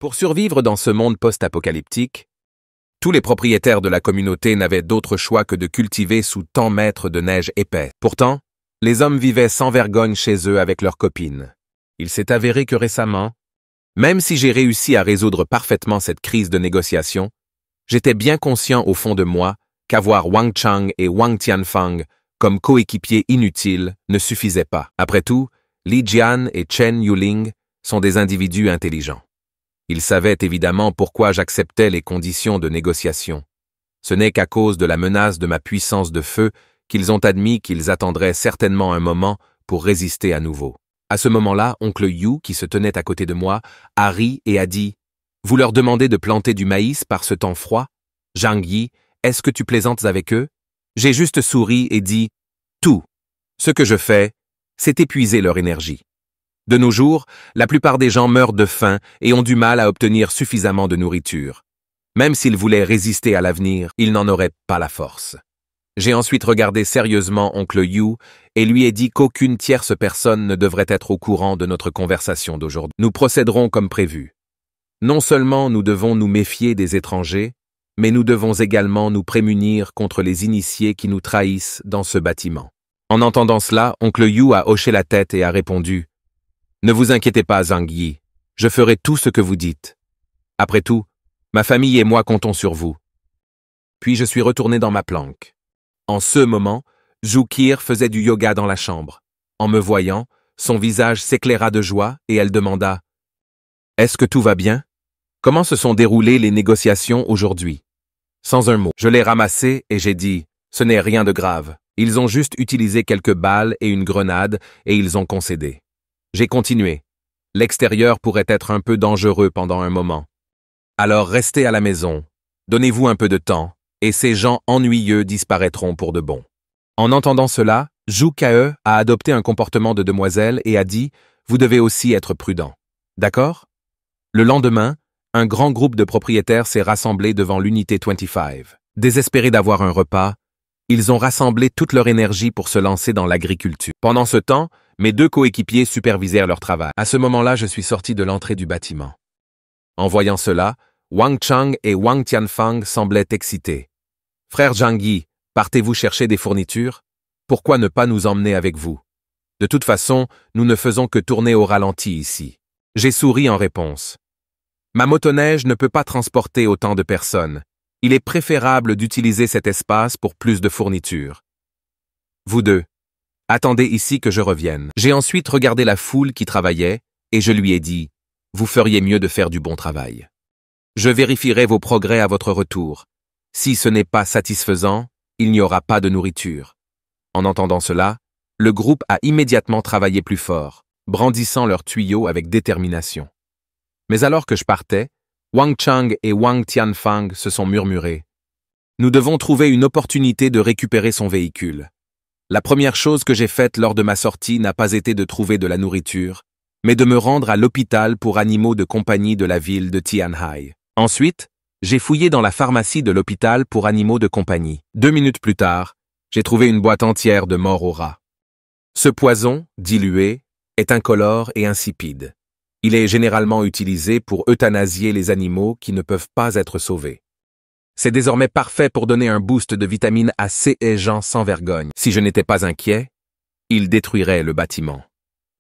Pour survivre dans ce monde post-apocalyptique, tous les propriétaires de la communauté n'avaient d'autre choix que de cultiver sous 100 mètres de neige épais. Pourtant, les hommes vivaient sans vergogne chez eux avec leurs copines. Il s'est avéré que récemment, même si j'ai réussi à résoudre parfaitement cette crise de négociation, j'étais bien conscient au fond de moi qu'avoir Wang Chang et Wang Tianfang comme coéquipiers inutiles ne suffisait pas. Après tout, Li Jian et Chen Yuling sont des individus intelligents. Ils savaient évidemment pourquoi j'acceptais les conditions de négociation. Ce n'est qu'à cause de la menace de ma puissance de feu qu'ils ont admis qu'ils attendraient certainement un moment pour résister à nouveau. À ce moment-là, oncle Yu, qui se tenait à côté de moi, a ri et a dit « Vous leur demandez de planter du maïs par ce temps froid? Zhang Yi, est-ce que tu plaisantes avec eux ?» J'ai juste souri et dit « Tout. Ce que je fais, c'est épuiser leur énergie. » De nos jours, la plupart des gens meurent de faim et ont du mal à obtenir suffisamment de nourriture. Même s'ils voulaient résister à l'avenir, ils n'en auraient pas la force. J'ai ensuite regardé sérieusement oncle Yu et lui ai dit qu'aucune tierce personne ne devrait être au courant de notre conversation d'aujourd'hui. Nous procéderons comme prévu. Non seulement nous devons nous méfier des étrangers, mais nous devons également nous prémunir contre les initiés qui nous trahissent dans ce bâtiment. En entendant cela, oncle Yu a hoché la tête et a répondu « Ne vous inquiétez pas, Zhang Yi, je ferai tout ce que vous dites. Après tout, ma famille et moi comptons sur vous. » Puis je suis retourné dans ma planque. En ce moment, Zhu Qir faisait du yoga dans la chambre. En me voyant, son visage s'éclaira de joie et elle demanda « Est-ce que tout va bien? Comment se sont déroulées les négociations aujourd'hui ?» Sans un mot, je l'ai ramassé et j'ai dit « Ce n'est rien de grave. Ils ont juste utilisé quelques balles et une grenade et ils ont concédé. » J'ai continué. L'extérieur pourrait être un peu dangereux pendant un moment. Alors restez à la maison, donnez-vous un peu de temps, et ces gens ennuyeux disparaîtront pour de bon. En entendant cela, Zhu Ke a adopté un comportement de demoiselle et a dit « Vous devez aussi être prudent. » D'accord? Le lendemain, un grand groupe de propriétaires s'est rassemblé devant l'unité 25. Désespérés d'avoir un repas, ils ont rassemblé toute leur énergie pour se lancer dans l'agriculture. Pendant ce temps, mes deux coéquipiers supervisèrent leur travail. À ce moment-là, je suis sorti de l'entrée du bâtiment. En voyant cela, Wang Chang et Wang Tianfang semblaient excités. « Frère Zhang Yi, partez-vous chercher des fournitures? Pourquoi ne pas nous emmener avec vous? De toute façon, nous ne faisons que tourner au ralenti ici. » J'ai souri en réponse. « Ma motoneige ne peut pas transporter autant de personnes. Il est préférable d'utiliser cet espace pour plus de fournitures. Vous deux, attendez ici que je revienne. » J'ai ensuite regardé la foule qui travaillait et je lui ai dit « Vous feriez mieux de faire du bon travail. Je vérifierai vos progrès à votre retour. Si ce n'est pas satisfaisant, il n'y aura pas de nourriture. » En entendant cela, le groupe a immédiatement travaillé plus fort, brandissant leurs tuyaux avec détermination. Mais alors que je partais, Wang Chang et Wang Tianfang se sont murmurés. « Nous devons trouver une opportunité de récupérer son véhicule. La première chose que j'ai faite lors de ma sortie n'a pas été de trouver de la nourriture, mais de me rendre à l'hôpital pour animaux de compagnie de la ville de Tianhai. Ensuite, j'ai fouillé dans la pharmacie de l'hôpital pour animaux de compagnie. 2 minutes plus tard, j'ai trouvé une boîte entière de morts aux rats. Ce poison, dilué, est incolore et insipide. Il est généralement utilisé pour euthanasier les animaux qui ne peuvent pas être sauvés. C'est désormais parfait pour donner un boost de vitamine à ces gens sans vergogne. Si je n'étais pas inquiet, ils détruiraient le bâtiment.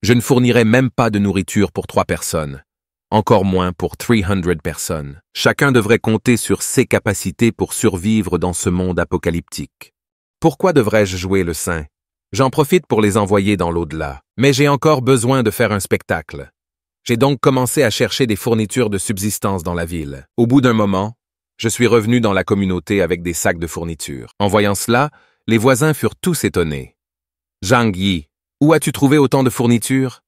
Je ne fournirais même pas de nourriture pour 3 personnes, encore moins pour 300 personnes. Chacun devrait compter sur ses capacités pour survivre dans ce monde apocalyptique. Pourquoi devrais-je jouer le saint? J'en profite pour les envoyer dans l'au-delà. Mais j'ai encore besoin de faire un spectacle. J'ai donc commencé à chercher des fournitures de subsistance dans la ville. Au bout d'un moment, je suis revenu dans la communauté avec des sacs de fournitures. En voyant cela, les voisins furent tous étonnés. « Zhang Yi, où as-tu trouvé autant de fournitures ?»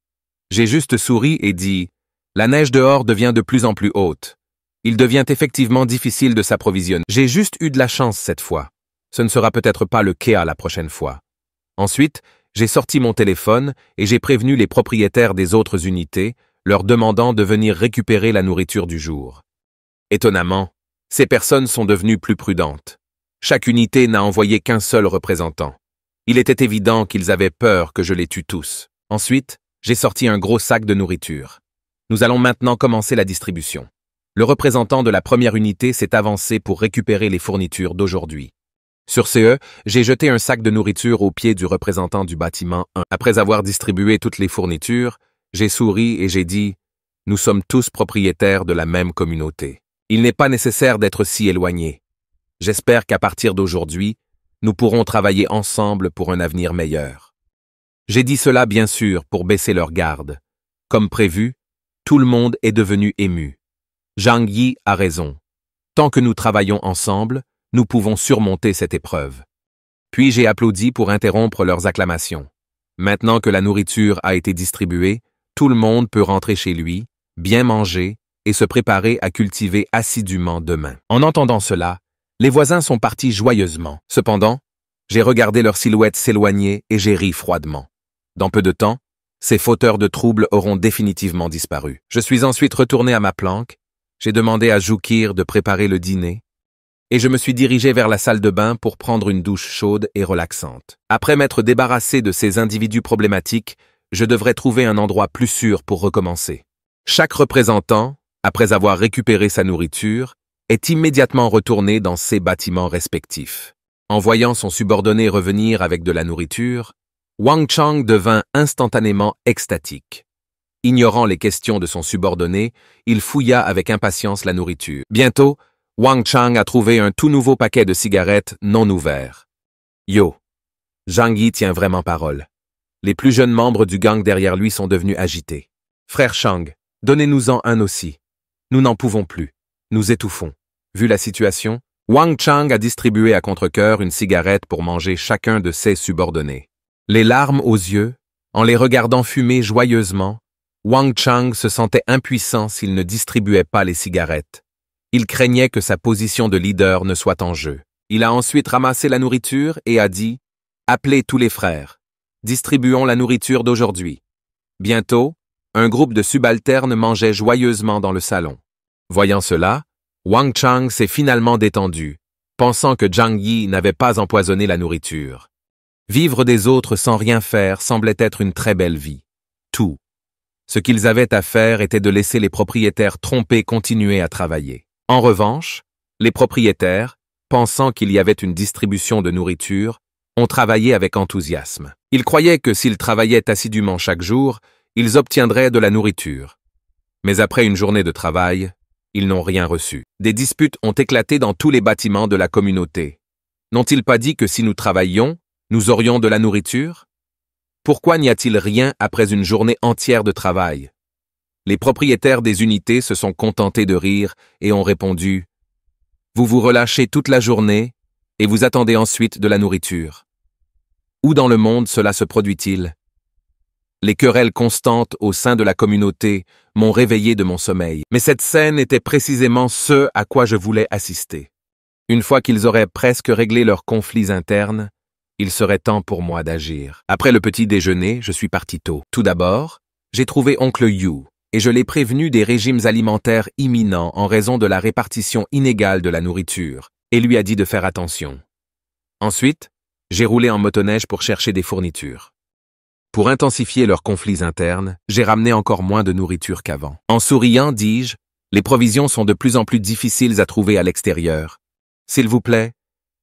J'ai juste souri et dit « La neige dehors devient de plus en plus haute. Il devient effectivement difficile de s'approvisionner. J'ai juste eu de la chance cette fois. Ce ne sera peut-être pas le cas la prochaine fois. » Ensuite, j'ai sorti mon téléphone et j'ai prévenu les propriétaires des autres unités, leur demandant de venir récupérer la nourriture du jour. Étonnamment, ces personnes sont devenues plus prudentes. Chaque unité n'a envoyé qu'un seul représentant. Il était évident qu'ils avaient peur que je les tue tous. Ensuite, j'ai sorti un gros sac de nourriture. Nous allons maintenant commencer la distribution. Le représentant de la première unité s'est avancé pour récupérer les fournitures d'aujourd'hui. Sur ce, j'ai jeté un sac de nourriture aux pieds du représentant du bâtiment 1. Après avoir distribué toutes les fournitures, j'ai souri et j'ai dit « Nous sommes tous propriétaires de la même communauté. Il n'est pas nécessaire d'être si éloignés. J'espère qu'à partir d'aujourd'hui, nous pourrons travailler ensemble pour un avenir meilleur. » J'ai dit cela bien sûr pour baisser leur garde. Comme prévu, tout le monde est devenu ému. Zhang Yi a raison. Tant que nous travaillons ensemble, nous pouvons surmonter cette épreuve. Puis j'ai applaudi pour interrompre leurs acclamations. Maintenant que la nourriture a été distribuée, tout le monde peut rentrer chez lui, bien manger et se préparer à cultiver assidûment demain. En entendant cela, les voisins sont partis joyeusement. Cependant, j'ai regardé leurs silhouettes s'éloigner et j'ai ri froidement. Dans peu de temps, ces fauteurs de troubles auront définitivement disparu. Je suis ensuite retourné à ma planque, j'ai demandé à Jukir de préparer le dîner, et je me suis dirigé vers la salle de bain pour prendre une douche chaude et relaxante. Après m'être débarrassé de ces individus problématiques, je devrais trouver un endroit plus sûr pour recommencer. Chaque représentant, après avoir récupéré sa nourriture, est immédiatement retourné dans ses bâtiments respectifs. En voyant son subordonné revenir avec de la nourriture, Wang Chang devint instantanément extatique. Ignorant les questions de son subordonné, il fouilla avec impatience la nourriture. Bientôt, Wang Chang a trouvé un tout nouveau paquet de cigarettes non ouverts. Yo! Zhang Yi tient vraiment parole. Les plus jeunes membres du gang derrière lui sont devenus agités. Frère Chang, donnez-nous-en un aussi. Nous n'en pouvons plus. Nous étouffons. Vu la situation, Wang Chang a distribué à contre-cœur une cigarette pour manger chacun de ses subordonnés. Les larmes aux yeux, en les regardant fumer joyeusement, Wang Chang se sentait impuissant s'il ne distribuait pas les cigarettes. Il craignait que sa position de leader ne soit en jeu. Il a ensuite ramassé la nourriture et a dit « Appelez tous les frères. Distribuons la nourriture d'aujourd'hui. » Bientôt, un groupe de subalternes mangeait joyeusement dans le salon. Voyant cela, Wang Chang s'est finalement détendu, pensant que Zhang Yi n'avait pas empoisonné la nourriture. Vivre des autres sans rien faire semblait être une très belle vie. Tout. Ce qu'ils avaient à faire était de laisser les propriétaires trompés continuer à travailler. En revanche, les propriétaires, pensant qu'il y avait une distribution de nourriture, ont travaillé avec enthousiasme. Ils croyaient que s'ils travaillaient assidûment chaque jour, ils obtiendraient de la nourriture. Mais après une journée de travail, ils n'ont rien reçu. Des disputes ont éclaté dans tous les bâtiments de la communauté. N'ont-ils pas dit que si nous travaillions, nous aurions de la nourriture? Pourquoi n'y a-t-il rien après une journée entière de travail? Les propriétaires des unités se sont contentés de rire et ont répondu « Vous vous relâchez toute la journée et vous attendez ensuite de la nourriture. Où dans le monde cela se produit-il? Les querelles constantes au sein de la communauté m'ont réveillé de mon sommeil. Mais cette scène était précisément ce à quoi je voulais assister. Une fois qu'ils auraient presque réglé leurs conflits internes, il serait temps pour moi d'agir. Après le petit déjeuner, je suis parti tôt. Tout d'abord, j'ai trouvé oncle Yu, et je l'ai prévenu des régimes alimentaires imminents en raison de la répartition inégale de la nourriture, et lui a dit de faire attention. Ensuite, j'ai roulé en motoneige pour chercher des fournitures. Pour intensifier leurs conflits internes, j'ai ramené encore moins de nourriture qu'avant. En souriant, dis-je, les provisions sont de plus en plus difficiles à trouver à l'extérieur. S'il vous plaît,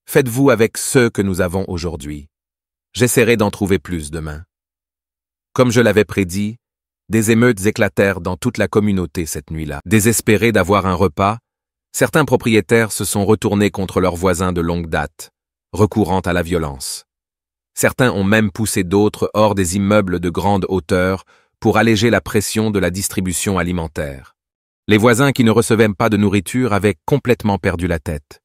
faites-vous avec ceux que nous avons aujourd'hui. J'essaierai d'en trouver plus demain. Comme je l'avais prédit, des émeutes éclatèrent dans toute la communauté cette nuit-là. Désespérés d'avoir un repas, certains propriétaires se sont retournés contre leurs voisins de longue date, recourant à la violence. Certains ont même poussé d'autres hors des immeubles de grande hauteur pour alléger la pression de la distribution alimentaire. Les voisins qui ne recevaient pas de nourriture avaient complètement perdu la tête.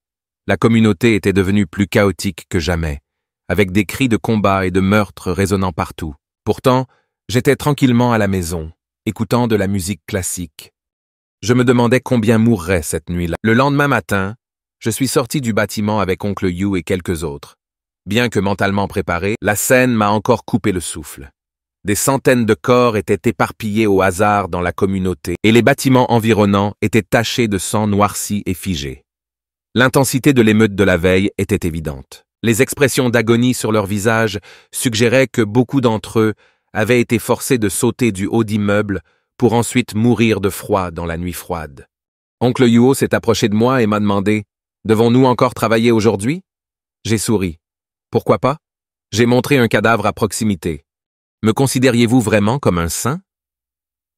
La communauté était devenue plus chaotique que jamais, avec des cris de combat et de meurtre résonnant partout. Pourtant, j'étais tranquillement à la maison, écoutant de la musique classique. Je me demandais combien mourraient cette nuit-là. Le lendemain matin, je suis sorti du bâtiment avec oncle Yu et quelques autres. Bien que mentalement préparé, la scène m'a encore coupé le souffle. Des centaines de corps étaient éparpillés au hasard dans la communauté, et les bâtiments environnants étaient tachés de sang noirci et figé. L'intensité de l'émeute de la veille était évidente. Les expressions d'agonie sur leurs visages suggéraient que beaucoup d'entre eux avaient été forcés de sauter du haut d'immeubles pour ensuite mourir de froid dans la nuit froide. Oncle Yuo s'est approché de moi et m'a demandé « Devons-nous encore travailler aujourd'hui ?» J'ai souri. « Pourquoi pas ?» J'ai montré un cadavre à proximité. « Me considériez-vous vraiment comme un saint ?»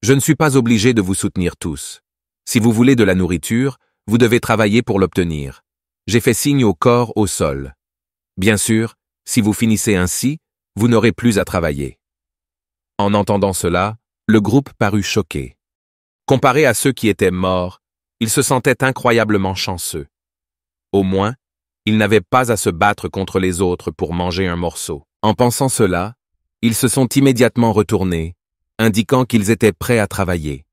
Je ne suis pas obligé de vous soutenir tous. Si vous voulez de la nourriture, vous devez travailler pour l'obtenir. J'ai fait signe au corps au sol. Bien sûr, si vous finissez ainsi, vous n'aurez plus à travailler. En entendant cela, le groupe parut choqué. Comparé à ceux qui étaient morts, ils se sentaient incroyablement chanceux. Au moins, ils n'avaient pas à se battre contre les autres pour manger un morceau. En pensant cela, ils se sont immédiatement retournés, indiquant qu'ils étaient prêts à travailler.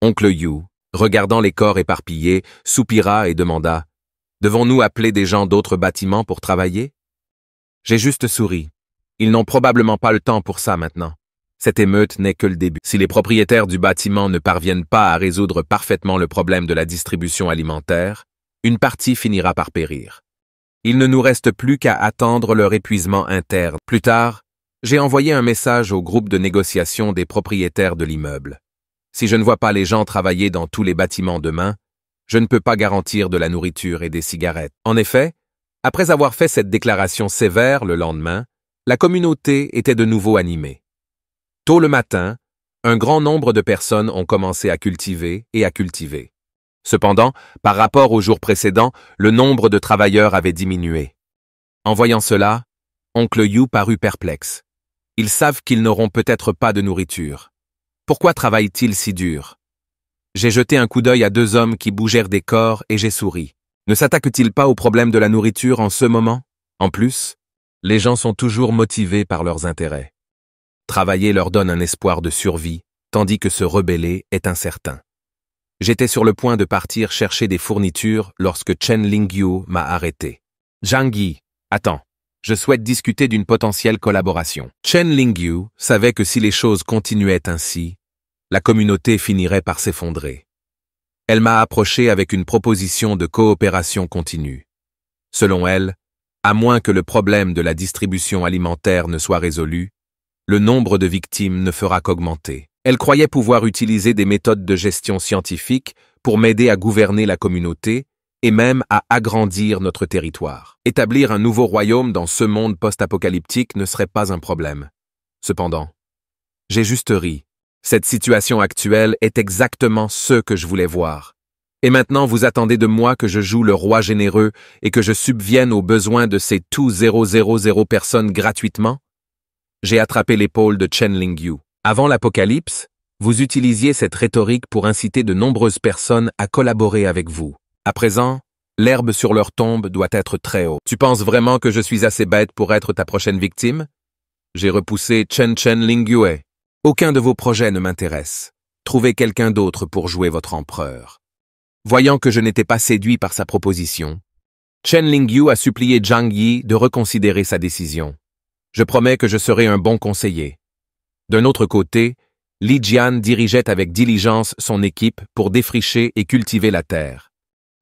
Oncle Yu, regardant les corps éparpillés, soupira et demanda « Devons-nous appeler des gens d'autres bâtiments pour travailler ?» J'ai juste souri. Ils n'ont probablement pas le temps pour ça maintenant. Cette émeute n'est que le début. Si les propriétaires du bâtiment ne parviennent pas à résoudre parfaitement le problème de la distribution alimentaire, une partie finira par périr. Il ne nous reste plus qu'à attendre leur épuisement interne. Plus tard, j'ai envoyé un message au groupe de négociation des propriétaires de l'immeuble. Si je ne vois pas les gens travailler dans tous les bâtiments demain, je ne peux pas garantir de la nourriture et des cigarettes. En effet, après avoir fait cette déclaration sévère le lendemain, la communauté était de nouveau animée. Tôt le matin, un grand nombre de personnes ont commencé à cultiver et à cultiver. Cependant, par rapport au jour précédent, le nombre de travailleurs avait diminué. En voyant cela, Oncle Yu parut perplexe. Ils savent qu'ils n'auront peut-être pas de nourriture. Pourquoi travaillent-ils si dur? J'ai jeté un coup d'œil à deux hommes qui bougèrent des corps et j'ai souri. Ne s'attaquent-ils pas au problème de la nourriture en ce moment? En plus, les gens sont toujours motivés par leurs intérêts. Travailler leur donne un espoir de survie, tandis que se rebeller est incertain. J'étais sur le point de partir chercher des fournitures lorsque Chen Lingyu m'a arrêté. Zhang Yi, attends, je souhaite discuter d'une potentielle collaboration. Chen Lingyu savait que si les choses continuaient ainsi, la communauté finirait par s'effondrer. Elle m'a approché avec une proposition de coopération continue. Selon elle, à moins que le problème de la distribution alimentaire ne soit résolu, le nombre de victimes ne fera qu'augmenter. Elle croyait pouvoir utiliser des méthodes de gestion scientifique pour m'aider à gouverner la communauté et même à agrandir notre territoire. Établir un nouveau royaume dans ce monde post-apocalyptique ne serait pas un problème. Cependant, j'ai juste ri. Cette situation actuelle est exactement ce que je voulais voir. Et maintenant vous attendez de moi que je joue le roi généreux et que je subvienne aux besoins de ces tout 000 personnes gratuitement? J'ai attrapé l'épaule de Chen Lingyu. Avant l'apocalypse, vous utilisiez cette rhétorique pour inciter de nombreuses personnes à collaborer avec vous. À présent, l'herbe sur leur tombe doit être très haut. Tu penses vraiment que je suis assez bête pour être ta prochaine victime? J'ai repoussé Chen Lingyu. Aucun de vos projets ne m'intéresse. Trouvez quelqu'un d'autre pour jouer votre empereur. Voyant que je n'étais pas séduit par sa proposition, Chen Lingyu a supplié Zhang Yi de reconsidérer sa décision. Je promets que je serai un bon conseiller. D'un autre côté, Li Jian dirigeait avec diligence son équipe pour défricher et cultiver la terre.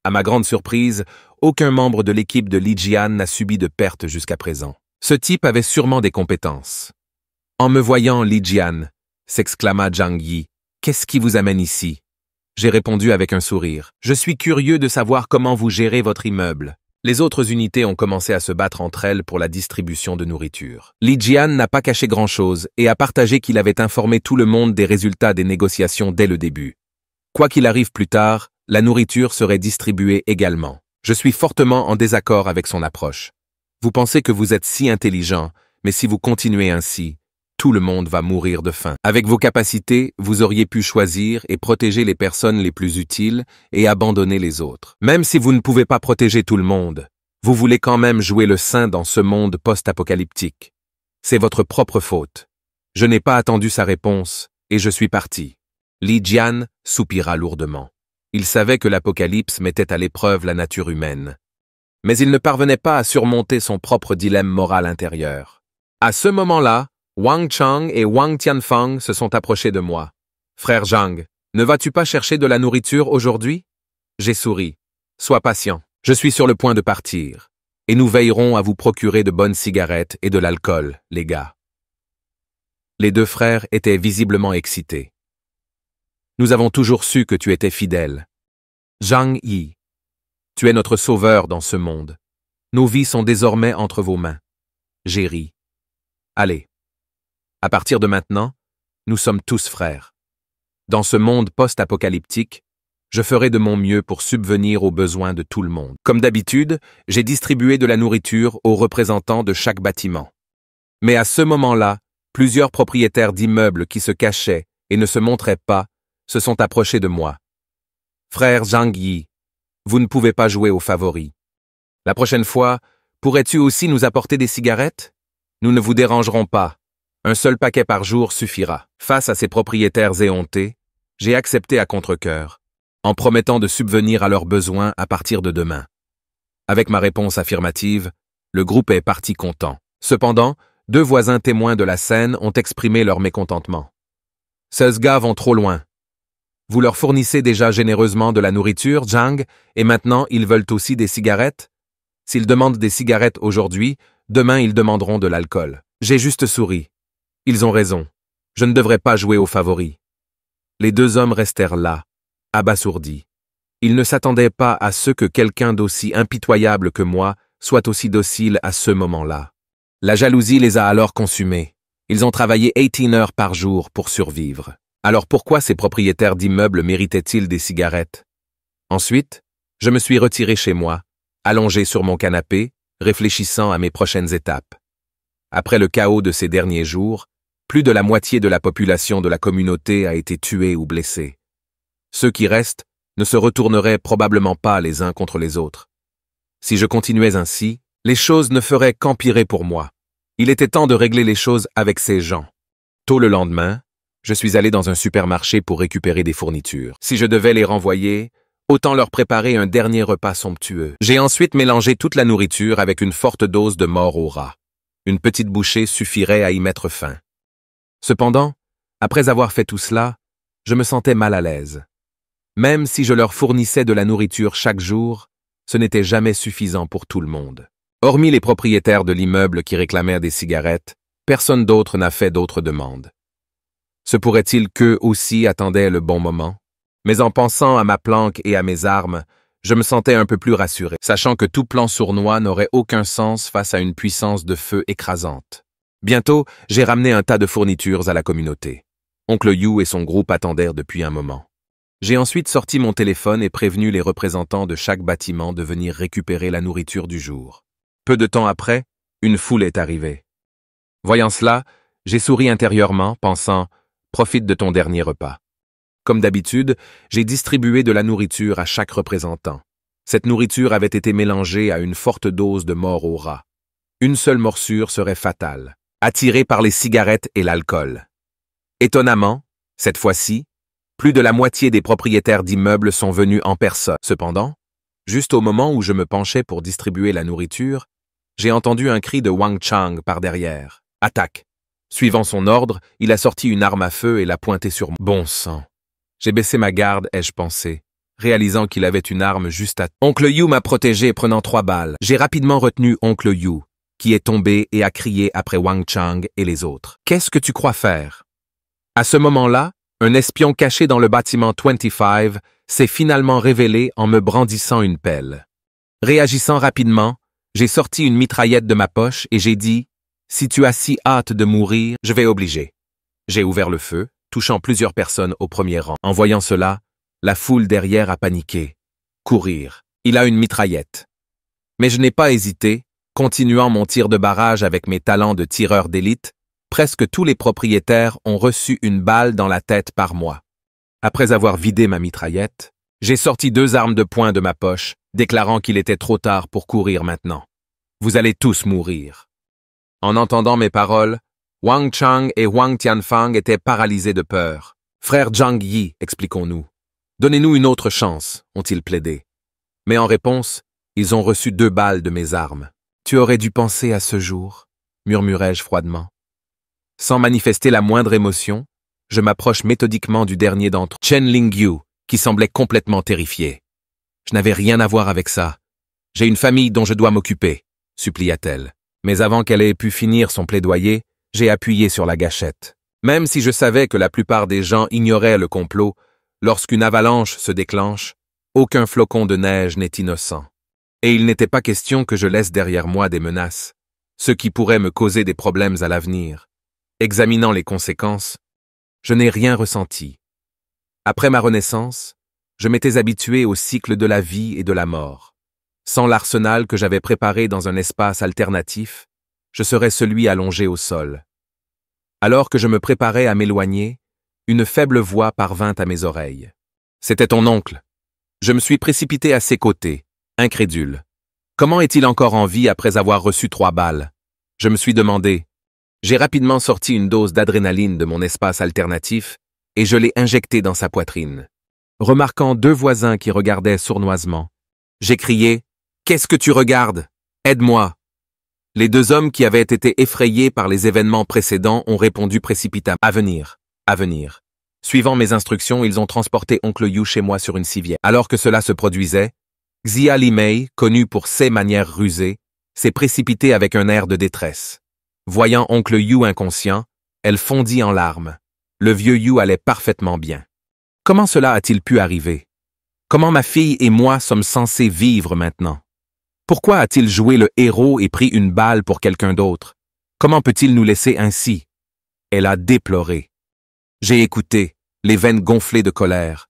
À ma grande surprise, aucun membre de l'équipe de Li Jian n'a subi de pertes jusqu'à présent. Ce type avait sûrement des compétences. En me voyant, Li Jian, s'exclama Zhang Yi, qu'est-ce qui vous amène ici? J'ai répondu avec un sourire. Je suis curieux de savoir comment vous gérez votre immeuble. Les autres unités ont commencé à se battre entre elles pour la distribution de nourriture. Li Jian n'a pas caché grand-chose et a partagé qu'il avait informé tout le monde des résultats des négociations dès le début. Quoi qu'il arrive plus tard, la nourriture serait distribuée également. Je suis fortement en désaccord avec son approche. Vous pensez que vous êtes si intelligent, mais si vous continuez ainsi, tout le monde va mourir de faim. Avec vos capacités, vous auriez pu choisir et protéger les personnes les plus utiles et abandonner les autres. Même si vous ne pouvez pas protéger tout le monde, vous voulez quand même jouer le saint dans ce monde post-apocalyptique. C'est votre propre faute. Je n'ai pas attendu sa réponse et je suis parti. Li Jian soupira lourdement. Il savait que l'apocalypse mettait à l'épreuve la nature humaine. Mais il ne parvenait pas à surmonter son propre dilemme moral intérieur. À ce moment-là, Wang Chang et Wang Tianfang se sont approchés de moi. « Frère Zhang, ne vas-tu pas chercher de la nourriture aujourd'hui ?» J'ai souri. « Sois patient. Je suis sur le point de partir. Et nous veillerons à vous procurer de bonnes cigarettes et de l'alcool, les gars. » Les deux frères étaient visiblement excités. « Nous avons toujours su que tu étais fidèle. Zhang Yi, tu es notre sauveur dans ce monde. Nos vies sont désormais entre vos mains. J'ai ri. Allez. À partir de maintenant, nous sommes tous frères. Dans ce monde post-apocalyptique, je ferai de mon mieux pour subvenir aux besoins de tout le monde. Comme d'habitude, j'ai distribué de la nourriture aux représentants de chaque bâtiment. Mais à ce moment-là, plusieurs propriétaires d'immeubles qui se cachaient et ne se montraient pas se sont approchés de moi. Frère Zhang Yi, vous ne pouvez pas jouer aux favoris. La prochaine fois, pourrais-tu aussi nous apporter des cigarettes? Nous ne vous dérangerons pas. Un seul paquet par jour suffira. Face à ces propriétaires éhontés, j'ai accepté à contre-cœur, en promettant de subvenir à leurs besoins à partir de demain. Avec ma réponse affirmative, le groupe est parti content. Cependant, 2 voisins témoins de la scène ont exprimé leur mécontentement. Ces gars vont trop loin. Vous leur fournissez déjà généreusement de la nourriture, Zhang, et maintenant ils veulent aussi des cigarettes? S'ils demandent des cigarettes aujourd'hui, demain ils demanderont de l'alcool. J'ai juste souri. Ils ont raison. Je ne devrais pas jouer aux favoris. Les 2 hommes restèrent là, abasourdis. Ils ne s'attendaient pas à ce que quelqu'un d'aussi impitoyable que moi soit aussi docile à ce moment-là. La jalousie les a alors consumés. Ils ont travaillé 18 heures par jour pour survivre. Alors pourquoi ces propriétaires d'immeubles méritaient-ils des cigarettes? Ensuite, je me suis retiré chez moi, allongé sur mon canapé, réfléchissant à mes prochaines étapes. Après le chaos de ces derniers jours, plus de la moitié de la population de la communauté a été tuée ou blessée. Ceux qui restent ne se retourneraient probablement pas les uns contre les autres. Si je continuais ainsi, les choses ne feraient qu'empirer pour moi. Il était temps de régler les choses avec ces gens. Tôt le lendemain, je suis allé dans un supermarché pour récupérer des fournitures. Si je devais les renvoyer, autant leur préparer un dernier repas somptueux. J'ai ensuite mélangé toute la nourriture avec une forte dose de mort aux rats. Une petite bouchée suffirait à y mettre fin. Cependant, après avoir fait tout cela, je me sentais mal à l'aise. Même si je leur fournissais de la nourriture chaque jour, ce n'était jamais suffisant pour tout le monde. Hormis les propriétaires de l'immeuble qui réclamèrent des cigarettes, personne d'autre n'a fait d'autres demandes. Se pourrait-il qu'eux aussi attendaient le bon moment? Mais en pensant à ma planque et à mes armes, je me sentais un peu plus rassuré, sachant que tout plan sournois n'aurait aucun sens face à une puissance de feu écrasante. Bientôt, j'ai ramené un tas de fournitures à la communauté. Oncle Yu et son groupe attendèrent depuis un moment. J'ai ensuite sorti mon téléphone et prévenu les représentants de chaque bâtiment de venir récupérer la nourriture du jour. Peu de temps après, une foule est arrivée. Voyant cela, j'ai souri intérieurement, pensant « Profite de ton dernier repas ». Comme d'habitude, j'ai distribué de la nourriture à chaque représentant. Cette nourriture avait été mélangée à une forte dose de mort aux rats. Une seule morsure serait fatale, attirée par les cigarettes et l'alcool. Étonnamment, cette fois-ci, plus de la moitié des propriétaires d'immeubles sont venus en personne. Cependant, juste au moment où je me penchais pour distribuer la nourriture, j'ai entendu un cri de Wang Chang par derrière. « Attaque !» Suivant son ordre, il a sorti une arme à feu et l'a pointée sur moi. Bon sang! J'ai baissé ma garde, ai-je pensé, réalisant qu'il avait une arme juste à... Oncle Yu m'a protégé prenant 3 balles. J'ai rapidement retenu Oncle Yu, qui est tombé et a crié après Wang Chang et les autres. « Qu'est-ce que tu crois faire ?» À ce moment-là, un espion caché dans le bâtiment 25 s'est finalement révélé en me brandissant une pelle. Réagissant rapidement, j'ai sorti une mitraillette de ma poche et j'ai dit « Si tu as si hâte de mourir, je vais obliger. » J'ai ouvert le feu, touchant plusieurs personnes au premier rang. En voyant cela, la foule derrière a paniqué. Courir. Il a une mitraillette. Mais je n'ai pas hésité, continuant mon tir de barrage avec mes talents de tireur d'élite. Presque tous les propriétaires ont reçu une balle dans la tête par moi. Après avoir vidé ma mitraillette, j'ai sorti 2 armes de poing de ma poche, déclarant qu'il était trop tard pour courir maintenant. Vous allez tous mourir. En entendant mes paroles, Wang Chang et Wang Tianfang étaient paralysés de peur. Frère Zhang Yi, expliquons-nous. Donnez-nous une autre chance, ont-ils plaidé. Mais en réponse, ils ont reçu 2 balles de mes armes. Tu aurais dû penser à ce jour, murmurai-je froidement. Sans manifester la moindre émotion, je m'approche méthodiquement du dernier d'entre eux, Chen Lingyu, qui semblait complètement terrifié. Je n'avais rien à voir avec ça. J'ai une famille dont je dois m'occuper, supplia-t-elle. Mais avant qu'elle ait pu finir son plaidoyer, j'ai appuyé sur la gâchette. Même si je savais que la plupart des gens ignoraient le complot, lorsqu'une avalanche se déclenche, Aucun flocon de neige n'est innocent. Et il n'était pas question que je laisse derrière moi des menaces, ce qui pourrait me causer des problèmes à l'avenir. Examinant les conséquences, je n'ai rien ressenti. Après ma renaissance, je m'étais habitué au cycle de la vie et de la mort. Sans l'arsenal que j'avais préparé dans un espace alternatif, je serais celui allongé au sol. Alors que je me préparais à m'éloigner, une faible voix parvint à mes oreilles. C'était ton oncle. Je me suis précipité à ses côtés, incrédule. Comment est-il encore en vie après avoir reçu 3 balles? Je me suis demandé. J'ai rapidement sorti une dose d'adrénaline de mon espace alternatif et je l'ai injectée dans sa poitrine. Remarquant 2 voisins qui regardaient sournoisement, j'ai crié « Qu'est-ce que tu regardes? Aide-moi » Les 2 hommes qui avaient été effrayés par les événements précédents ont répondu précipitamment « À venir, à venir ». Suivant mes instructions, ils ont transporté oncle Yu chez moi sur une civière. Alors que cela se produisait, Xia Limei, connue pour ses manières rusées, s'est précipitée avec un air de détresse. Voyant oncle Yu inconscient, elle fondit en larmes. Le vieux Yu allait parfaitement bien. Comment cela a-t-il pu arriver? Comment ma fille et moi sommes censés vivre maintenant? Pourquoi a-t-il joué le héros et pris une balle pour quelqu'un d'autre? Comment peut-il nous laisser ainsi? Elle a déploré. J'ai écouté, les veines gonflées de colère.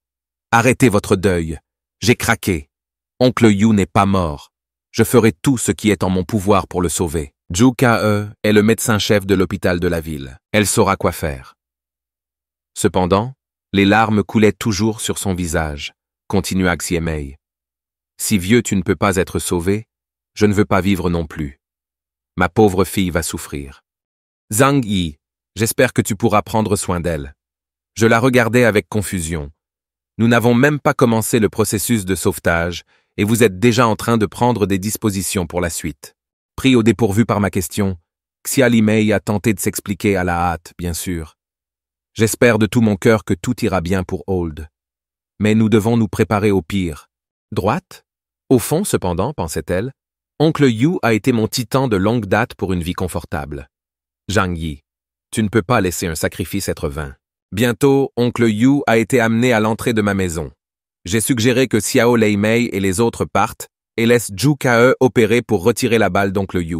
Arrêtez votre deuil. J'ai craqué. Oncle Yu n'est pas mort. Je ferai tout ce qui est en mon pouvoir pour le sauver. Zhu Ke est le médecin-chef de l'hôpital de la ville. Elle saura quoi faire. Cependant, les larmes coulaient toujours sur son visage, continua Xie Mei. Si vieux tu ne peux pas être sauvé, je ne veux pas vivre non plus. Ma pauvre fille va souffrir. Zhang Yi, j'espère que tu pourras prendre soin d'elle. Je la regardais avec confusion. Nous n'avons même pas commencé le processus de sauvetage et vous êtes déjà en train de prendre des dispositions pour la suite. Pris au dépourvu par ma question, Xia Limei a tenté de s'expliquer à la hâte, bien sûr. J'espère de tout mon cœur que tout ira bien pour Hold. Mais nous devons nous préparer au pire. Droite? Au fond, cependant, pensait-elle, oncle Yu a été mon titan de longue date pour une vie confortable. Zhang Yi, tu ne peux pas laisser un sacrifice être vain. Bientôt, oncle Yu a été amené à l'entrée de ma maison. J'ai suggéré que Xiao Leimei et les autres partent et laissent Zhu Ke opérer pour retirer la balle d'oncle Yu.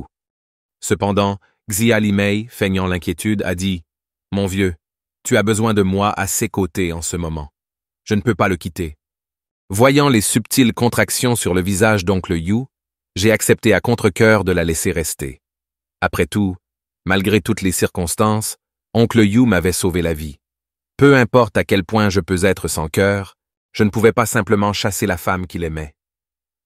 Cependant, Xia Limei, feignant l'inquiétude, a dit « Mon vieux, tu as besoin de moi à ses côtés en ce moment. Je ne peux pas le quitter. » Voyant les subtiles contractions sur le visage d'oncle Yu, j'ai accepté à contre-cœur de la laisser rester. Après tout, malgré toutes les circonstances, oncle Yu m'avait sauvé la vie. Peu importe à quel point je peux être sans cœur, je ne pouvais pas simplement chasser la femme qu'il aimait.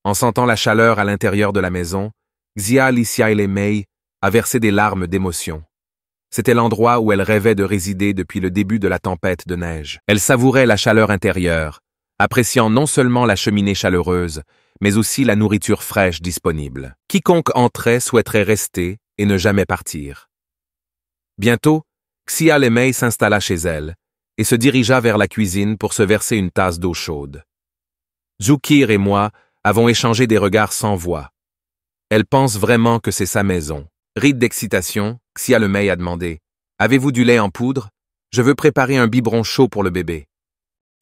En sentant la chaleur à l'intérieur de la maison, Xia Limei a versé des larmes d'émotion. C'était l'endroit où elle rêvait de résider depuis le début de la tempête de neige. Elle savourait la chaleur intérieure, appréciant non seulement la cheminée chaleureuse, mais aussi la nourriture fraîche disponible. Quiconque entrait souhaiterait rester et ne jamais partir. Bientôt, Xia Limei s'installa chez elle et se dirigea vers la cuisine pour se verser une tasse d'eau chaude. Zhu Ke et moi avons échangé des regards sans voix. Elle pense vraiment que c'est sa maison. Ride d'excitation, Xia Limei a demandé « Avez-vous du lait en poudre? Je veux préparer un biberon chaud pour le bébé. »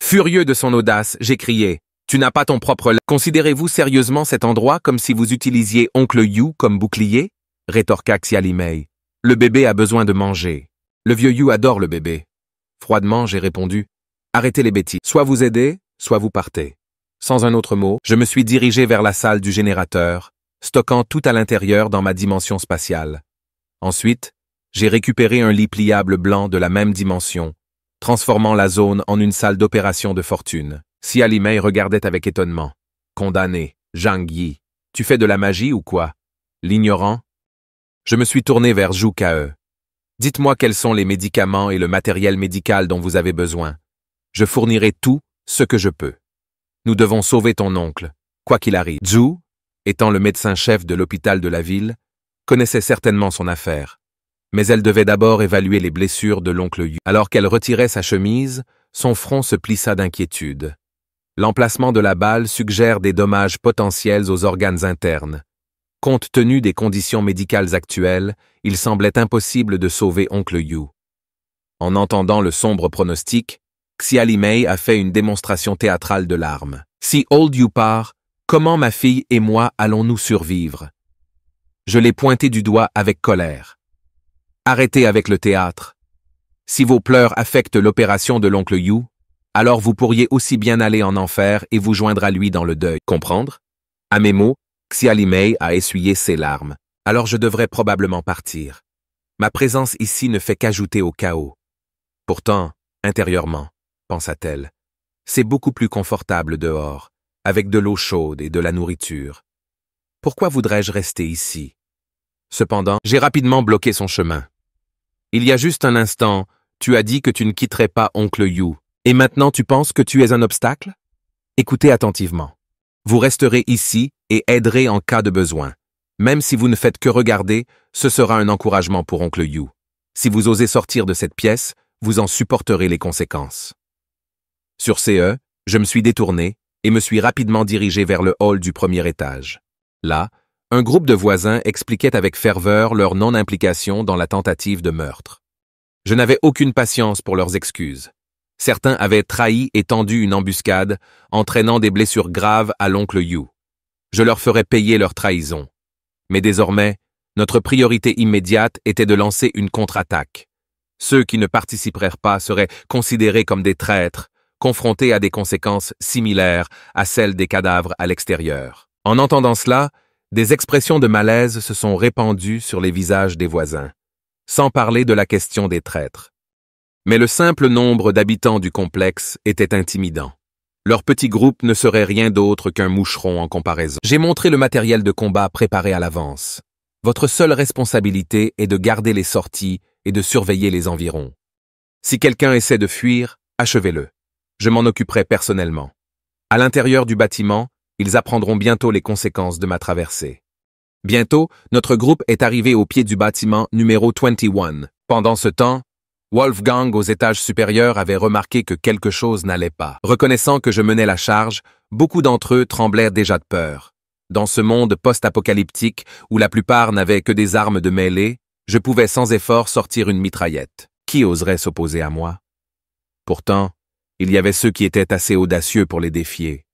Furieux de son audace, j'ai crié « Tu n'as pas ton propre lait. Considérez-vous sérieusement cet endroit comme si vous utilisiez oncle Yu comme bouclier ?» rétorqua Xia Limei. « Le bébé a besoin de manger. Le vieux Yu adore le bébé. » Froidement, j'ai répondu « Arrêtez les bêtises. Soit vous aidez, soit vous partez. » Sans un autre mot, je me suis dirigé vers la salle du générateur, stockant tout à l'intérieur dans ma dimension spatiale. Ensuite, j'ai récupéré un lit pliable blanc de la même dimension, transformant la zone en une salle d'opération de fortune. Xia Limei regardait avec étonnement. « Condamné, Zhang Yi, tu fais de la magie ou quoi? L'ignorant ?» Je me suis tourné vers Zhu Ke. « Dites-moi quels sont les médicaments et le matériel médical dont vous avez besoin. Je fournirai tout ce que je peux. Nous devons sauver ton oncle, quoi qu'il arrive. » Zhu, étant le médecin-chef de l'hôpital de la ville, connaissait certainement son affaire. Mais elle devait d'abord évaluer les blessures de l'oncle Yu. Alors qu'elle retirait sa chemise, son front se plissa d'inquiétude. L'emplacement de la balle suggère des dommages potentiels aux organes internes. Compte tenu des conditions médicales actuelles, il semblait impossible de sauver oncle Yu. En entendant le sombre pronostic, Xia Limei a fait une démonstration théâtrale de larmes. Si Old Yu part, comment ma fille et moi allons-nous survivre? Je l'ai pointé du doigt avec colère. Arrêtez avec le théâtre. Si vos pleurs affectent l'opération de l'oncle Yu, alors vous pourriez aussi bien aller en enfer et vous joindre à lui dans le deuil. Comprendre? À mes mots, Xia Limei a essuyé ses larmes. Alors je devrais probablement partir. Ma présence ici ne fait qu'ajouter au chaos. Pourtant, intérieurement, pensa-t-elle, c'est beaucoup plus confortable dehors, avec de l'eau chaude et de la nourriture. Pourquoi voudrais-je rester ici? Cependant, j'ai rapidement bloqué son chemin. Il y a juste un instant, tu as dit que tu ne quitterais pas oncle Yu. Et maintenant tu penses que tu es un obstacle? Écoutez attentivement. Vous resterez ici et aiderez en cas de besoin. Même si vous ne faites que regarder, ce sera un encouragement pour oncle Yu. Si vous osez sortir de cette pièce, vous en supporterez les conséquences. Sur ce, je me suis détourné et me suis rapidement dirigé vers le hall du premier étage. Là, un groupe de voisins expliquait avec ferveur leur non-implication dans la tentative de meurtre. Je n'avais aucune patience pour leurs excuses. Certains avaient trahi et tendu une embuscade, entraînant des blessures graves à l'oncle Yu. Je leur ferais payer leur trahison. Mais désormais, notre priorité immédiate était de lancer une contre-attaque. Ceux qui ne participeraient pas seraient considérés comme des traîtres, confrontés à des conséquences similaires à celles des cadavres à l'extérieur. En entendant cela, des expressions de malaise se sont répandues sur les visages des voisins, sans parler de la question des traîtres. Mais le simple nombre d'habitants du complexe était intimidant. Leur petit groupe ne serait rien d'autre qu'un moucheron en comparaison. J'ai montré le matériel de combat préparé à l'avance. Votre seule responsabilité est de garder les sorties et de surveiller les environs. Si quelqu'un essaie de fuir, achevez-le. Je m'en occuperai personnellement. À l'intérieur du bâtiment, ils apprendront bientôt les conséquences de ma traversée. Bientôt, notre groupe est arrivé au pied du bâtiment numéro 21. Pendant ce temps, Wolfgang aux étages supérieurs avait remarqué que quelque chose n'allait pas. Reconnaissant que je menais la charge, beaucoup d'entre eux tremblèrent déjà de peur. Dans ce monde post-apocalyptique où la plupart n'avaient que des armes de mêlée, je pouvais sans effort sortir une mitraillette. Qui oserait s'opposer à moi? Pourtant, il y avait ceux qui étaient assez audacieux pour les défier.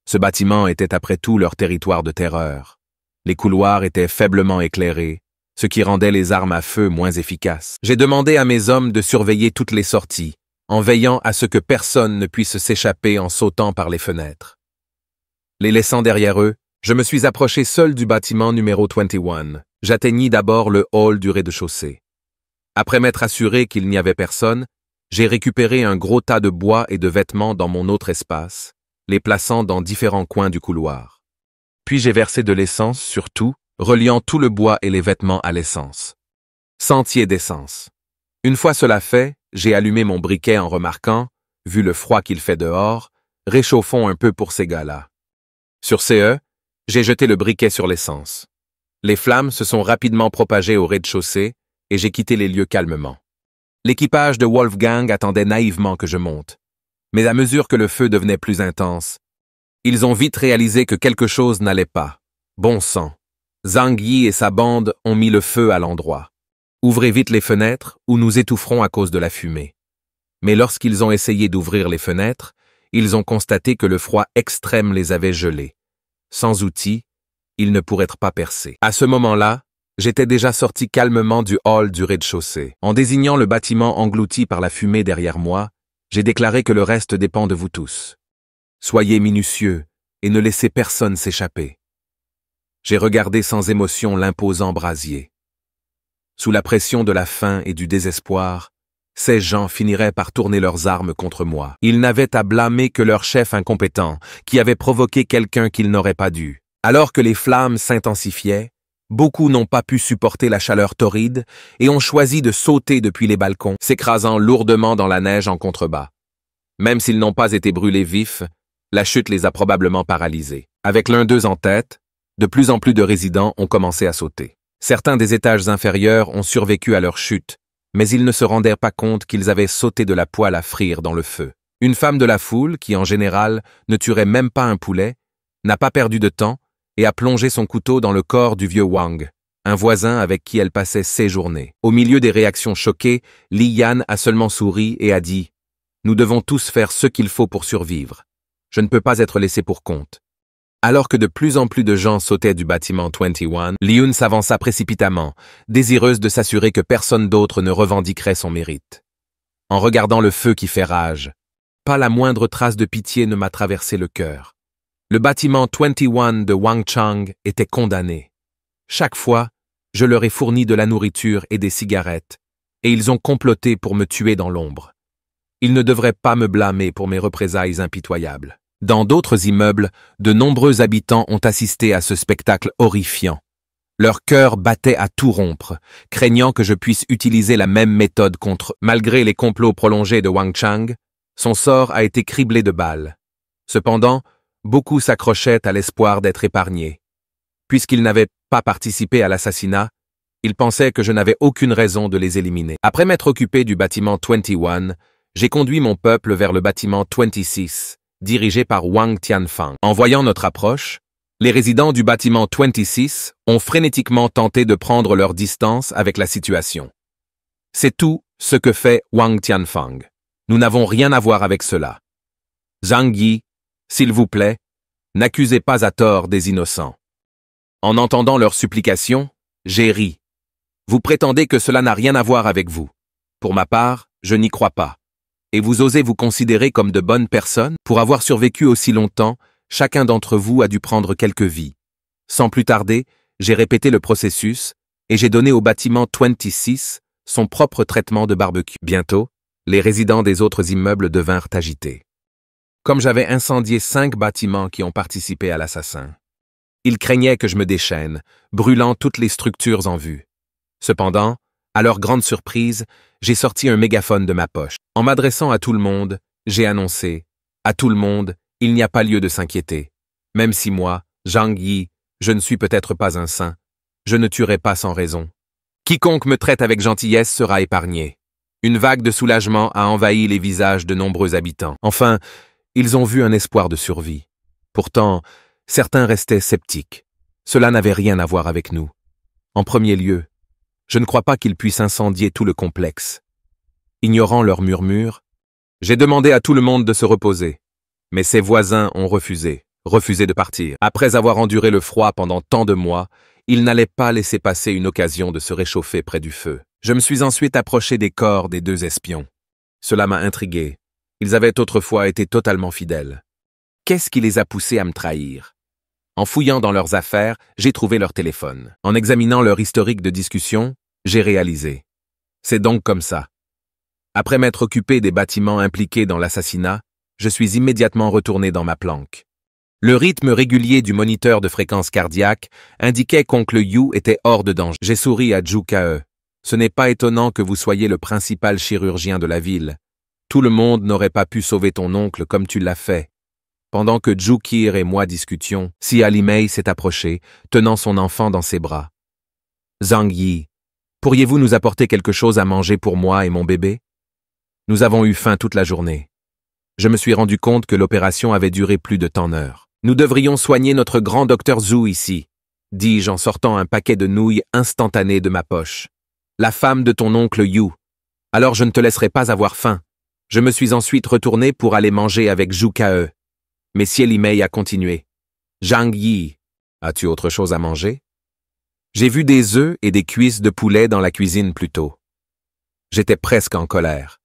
Ce bâtiment était après tout leur territoire de terreur. Les couloirs étaient faiblement éclairés, ce qui rendait les armes à feu moins efficaces. J'ai demandé à mes hommes de surveiller toutes les sorties, en veillant à ce que personne ne puisse s'échapper en sautant par les fenêtres. Les laissant derrière eux, je me suis approché seul du bâtiment numéro 21. J'atteignis d'abord le hall du rez-de-chaussée. Après m'être assuré qu'il n'y avait personne, j'ai récupéré un gros tas de bois et de vêtements dans mon autre espace, les plaçant dans différents coins du couloir. Puis j'ai versé de l'essence sur tout, reliant tout le bois et les vêtements à l'essence. Sentier d'essence. Une fois cela fait, j'ai allumé mon briquet en remarquant, vu le froid qu'il fait dehors, réchauffons un peu pour ces gars-là. Sur ce, j'ai jeté le briquet sur l'essence. Les flammes se sont rapidement propagées au rez-de-chaussée et j'ai quitté les lieux calmement. L'équipage de Wolfgang attendait naïvement que je monte. Mais à mesure que le feu devenait plus intense, ils ont vite réalisé que quelque chose n'allait pas. Bon sang. Zhang Yi et sa bande ont mis le feu à l'endroit. Ouvrez vite les fenêtres ou nous étoufferons à cause de la fumée. Mais lorsqu'ils ont essayé d'ouvrir les fenêtres, ils ont constaté que le froid extrême les avait gelés. Sans outils, ils ne pourraient pas percer. À ce moment-là, j'étais déjà sorti calmement du hall du rez-de-chaussée. En désignant le bâtiment englouti par la fumée derrière moi, j'ai déclaré que le reste dépend de vous tous. Soyez minutieux et ne laissez personne s'échapper. J'ai regardé sans émotion l'imposant brasier. Sous la pression de la faim et du désespoir, ces gens finiraient par tourner leurs armes contre moi. Ils n'avaient à blâmer que leur chef incompétent, qui avait provoqué quelqu'un qu'il n'aurait pas dû. Alors que les flammes s'intensifiaient, beaucoup n'ont pas pu supporter la chaleur torride et ont choisi de sauter depuis les balcons, s'écrasant lourdement dans la neige en contrebas. Même s'ils n'ont pas été brûlés vifs, la chute les a probablement paralysés. Avec l'un d'eux en tête, de plus en plus de résidents ont commencé à sauter. Certains des étages inférieurs ont survécu à leur chute, mais ils ne se rendaient pas compte qu'ils avaient sauté de la poêle à frire dans le feu. Une femme de la foule, qui en général ne tuerait même pas un poulet, n'a pas perdu de temps et a plongé son couteau dans le corps du vieux Wang, un voisin avec qui elle passait ses journées. Au milieu des réactions choquées, Li Yan a seulement souri et a dit Nous devons tous faire ce qu'il faut pour survivre. Je ne peux pas être laissé pour compte. Alors que de plus en plus de gens sautaient du bâtiment 21, Liun s'avança précipitamment, désireuse de s'assurer que personne d'autre ne revendiquerait son mérite. En regardant le feu qui fait rage, pas la moindre trace de pitié ne m'a traversé le cœur. Le bâtiment 21 de Wangchang était condamné. Chaque fois, je leur ai fourni de la nourriture et des cigarettes, et ils ont comploté pour me tuer dans l'ombre. Ils ne devraient pas me blâmer pour mes représailles impitoyables. Dans d'autres immeubles, de nombreux habitants ont assisté à ce spectacle horrifiant. Leur cœur battait à tout rompre, craignant que je puisse utiliser la même méthode contre eux. Malgré les complots prolongés de Wangchang, son sort a été criblé de balles. Cependant, beaucoup s'accrochaient à l'espoir d'être épargnés. Puisqu'ils n'avaient pas participé à l'assassinat, ils pensaient que je n'avais aucune raison de les éliminer. Après m'être occupé du bâtiment 21, j'ai conduit mon peuple vers le bâtiment 26, dirigé par Wang Tianfang. En voyant notre approche, les résidents du bâtiment 26 ont frénétiquement tenté de prendre leur distance avec la situation. C'est tout ce que fait Wang Tianfang. Nous n'avons rien à voir avec cela. Zhang Yi, s'il vous plaît, n'accusez pas à tort des innocents. En entendant leurs supplications, j'ai ri. Vous prétendez que cela n'a rien à voir avec vous. Pour ma part, je n'y crois pas. Et vous osez vous considérer comme de bonnes personnes? Pour avoir survécu aussi longtemps, chacun d'entre vous a dû prendre quelques vies. Sans plus tarder, j'ai répété le processus et j'ai donné au bâtiment 26 son propre traitement de barbecue. Bientôt, les résidents des autres immeubles devinrent agités. Comme j'avais incendié 5 bâtiments qui ont participé à l'assassin, ils craignaient que je me déchaîne, brûlant toutes les structures en vue. Cependant, à leur grande surprise, j'ai sorti un mégaphone de ma poche. En m'adressant à tout le monde, j'ai annoncé « À tout le monde, il n'y a pas lieu de s'inquiéter. Même si moi, Zhang Yi, je ne suis peut-être pas un saint, je ne tuerai pas sans raison. Quiconque me traite avec gentillesse sera épargné. » Une vague de soulagement a envahi les visages de nombreux habitants. Enfin, ils ont vu un espoir de survie. Pourtant, certains restaient sceptiques. Cela n'avait rien à voir avec nous. En premier lieu, je ne crois pas qu'ils puissent incendier tout le complexe. Ignorant leurs murmures, j'ai demandé à tout le monde de se reposer. Mais ses voisins ont refusé de partir. Après avoir enduré le froid pendant tant de mois, ils n'allaient pas laisser passer une occasion de se réchauffer près du feu. Je me suis ensuite approché des corps des 2 espions. Cela m'a intrigué. Ils avaient autrefois été totalement fidèles. Qu'est-ce qui les a poussés à me trahir? En fouillant dans leurs affaires, j'ai trouvé leur téléphone. En examinant leur historique de discussion, j'ai réalisé. C'est donc comme ça. Après m'être occupé des bâtiments impliqués dans l'assassinat, je suis immédiatement retourné dans ma planque. Le rythme régulier du moniteur de fréquence cardiaque indiquait qu'oncle Yu était hors de danger. J'ai souri à Zhu Ke. Ce n'est pas étonnant que vous soyez le principal chirurgien de la ville. Tout le monde n'aurait pas pu sauver ton oncle comme tu l'as fait. Pendant que Zhu Kir et moi discutions, Xia Limei s'est approché, tenant son enfant dans ses bras. Zhang Yi, pourriez-vous nous apporter quelque chose à manger pour moi et mon bébé? Nous avons eu faim toute la journée. Je me suis rendu compte que l'opération avait duré plus de 10 heures. Nous devrions soigner notre grand docteur Zhu ici, dis-je en sortant un paquet de nouilles instantanées de ma poche. La femme de ton oncle Yu. Alors je ne te laisserai pas avoir faim. Je me suis ensuite retourné pour aller manger avec Zhu Ke. Mais Xia Limei a continué. Zhang Yi, as-tu autre chose à manger? J'ai vu des œufs et des cuisses de poulet dans la cuisine plus tôt. J'étais presque en colère.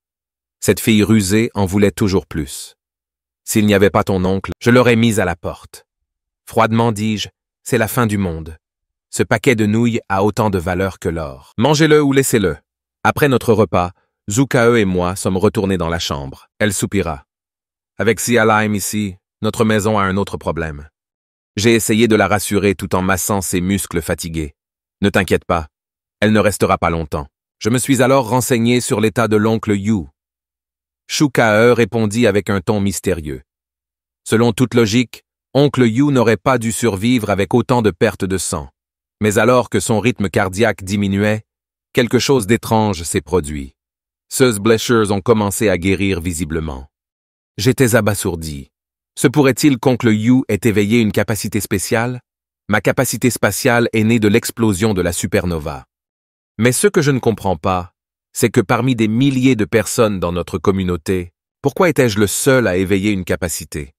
Cette fille rusée en voulait toujours plus. S'il n'y avait pas ton oncle, je l'aurais mise à la porte. Froidement dis-je, c'est la fin du monde. Ce paquet de nouilles a autant de valeur que l'or. Mangez-le ou laissez-le. Après notre repas, Zhu Ke et moi sommes retournés dans la chambre. Elle soupira. Avec Xia Limei ici, notre maison a un autre problème. J'ai essayé de la rassurer tout en massant ses muscles fatigués. Ne t'inquiète pas, elle ne restera pas longtemps. Je me suis alors renseigné sur l'état de l'oncle Yu. Zhu Ke répondit avec un ton mystérieux. Selon toute logique, oncle Yu n'aurait pas dû survivre avec autant de pertes de sang. Mais alors que son rythme cardiaque diminuait, quelque chose d'étrange s'est produit. Ses blessures ont commencé à guérir visiblement. J'étais abasourdi. Se pourrait-il qu'oncle Yu ait éveillé une capacité spéciale? Ma capacité spatiale est née de l'explosion de la supernova. Mais ce que je ne comprends pas, c'est que parmi des milliers de personnes dans notre communauté, Pourquoi étais-je le seul à éveiller une capacité?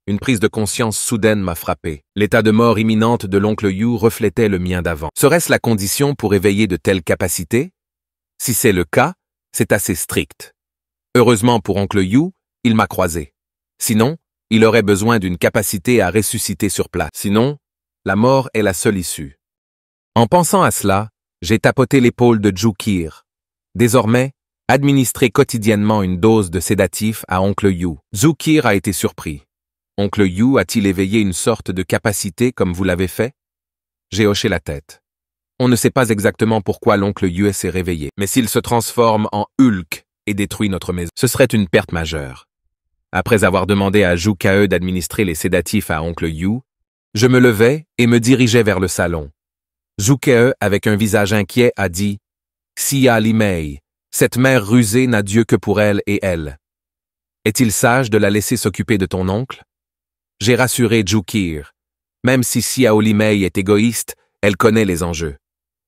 Une prise de conscience soudaine m'a frappé. L'état de mort imminente de l'oncle Yu reflétait le mien d'avant. Serait-ce la condition pour éveiller de telles capacités? Si c'est le cas, c'est assez strict. Heureusement pour oncle Yu, il m'a croisé. Sinon, il aurait besoin d'une capacité à ressusciter sur place. Sinon, la mort est la seule issue. En pensant à cela, j'ai tapoté l'épaule de Jukir. Désormais, administrer quotidiennement une dose de sédatif à oncle Yu. Jukir a été surpris. Oncle Yu a-t-il éveillé une sorte de capacité comme vous l'avez fait? J'ai hoché la tête. On ne sait pas exactement pourquoi l'oncle Yu s'est réveillé, mais s'il se transforme en Hulk et détruit notre maison, ce serait une perte majeure. Après avoir demandé à Jukae d'administrer les sédatifs à oncle Yu, je me levai et me dirigeai vers le salon. Jukae, avec un visage inquiet, a dit « Xia Limei, cette mère rusée n'a Dieu que pour elle et elle. Est-il sage de la laisser s'occuper de ton oncle ?» J'ai rassuré Jukir. Même si Xiao Limei est égoïste, elle connaît les enjeux.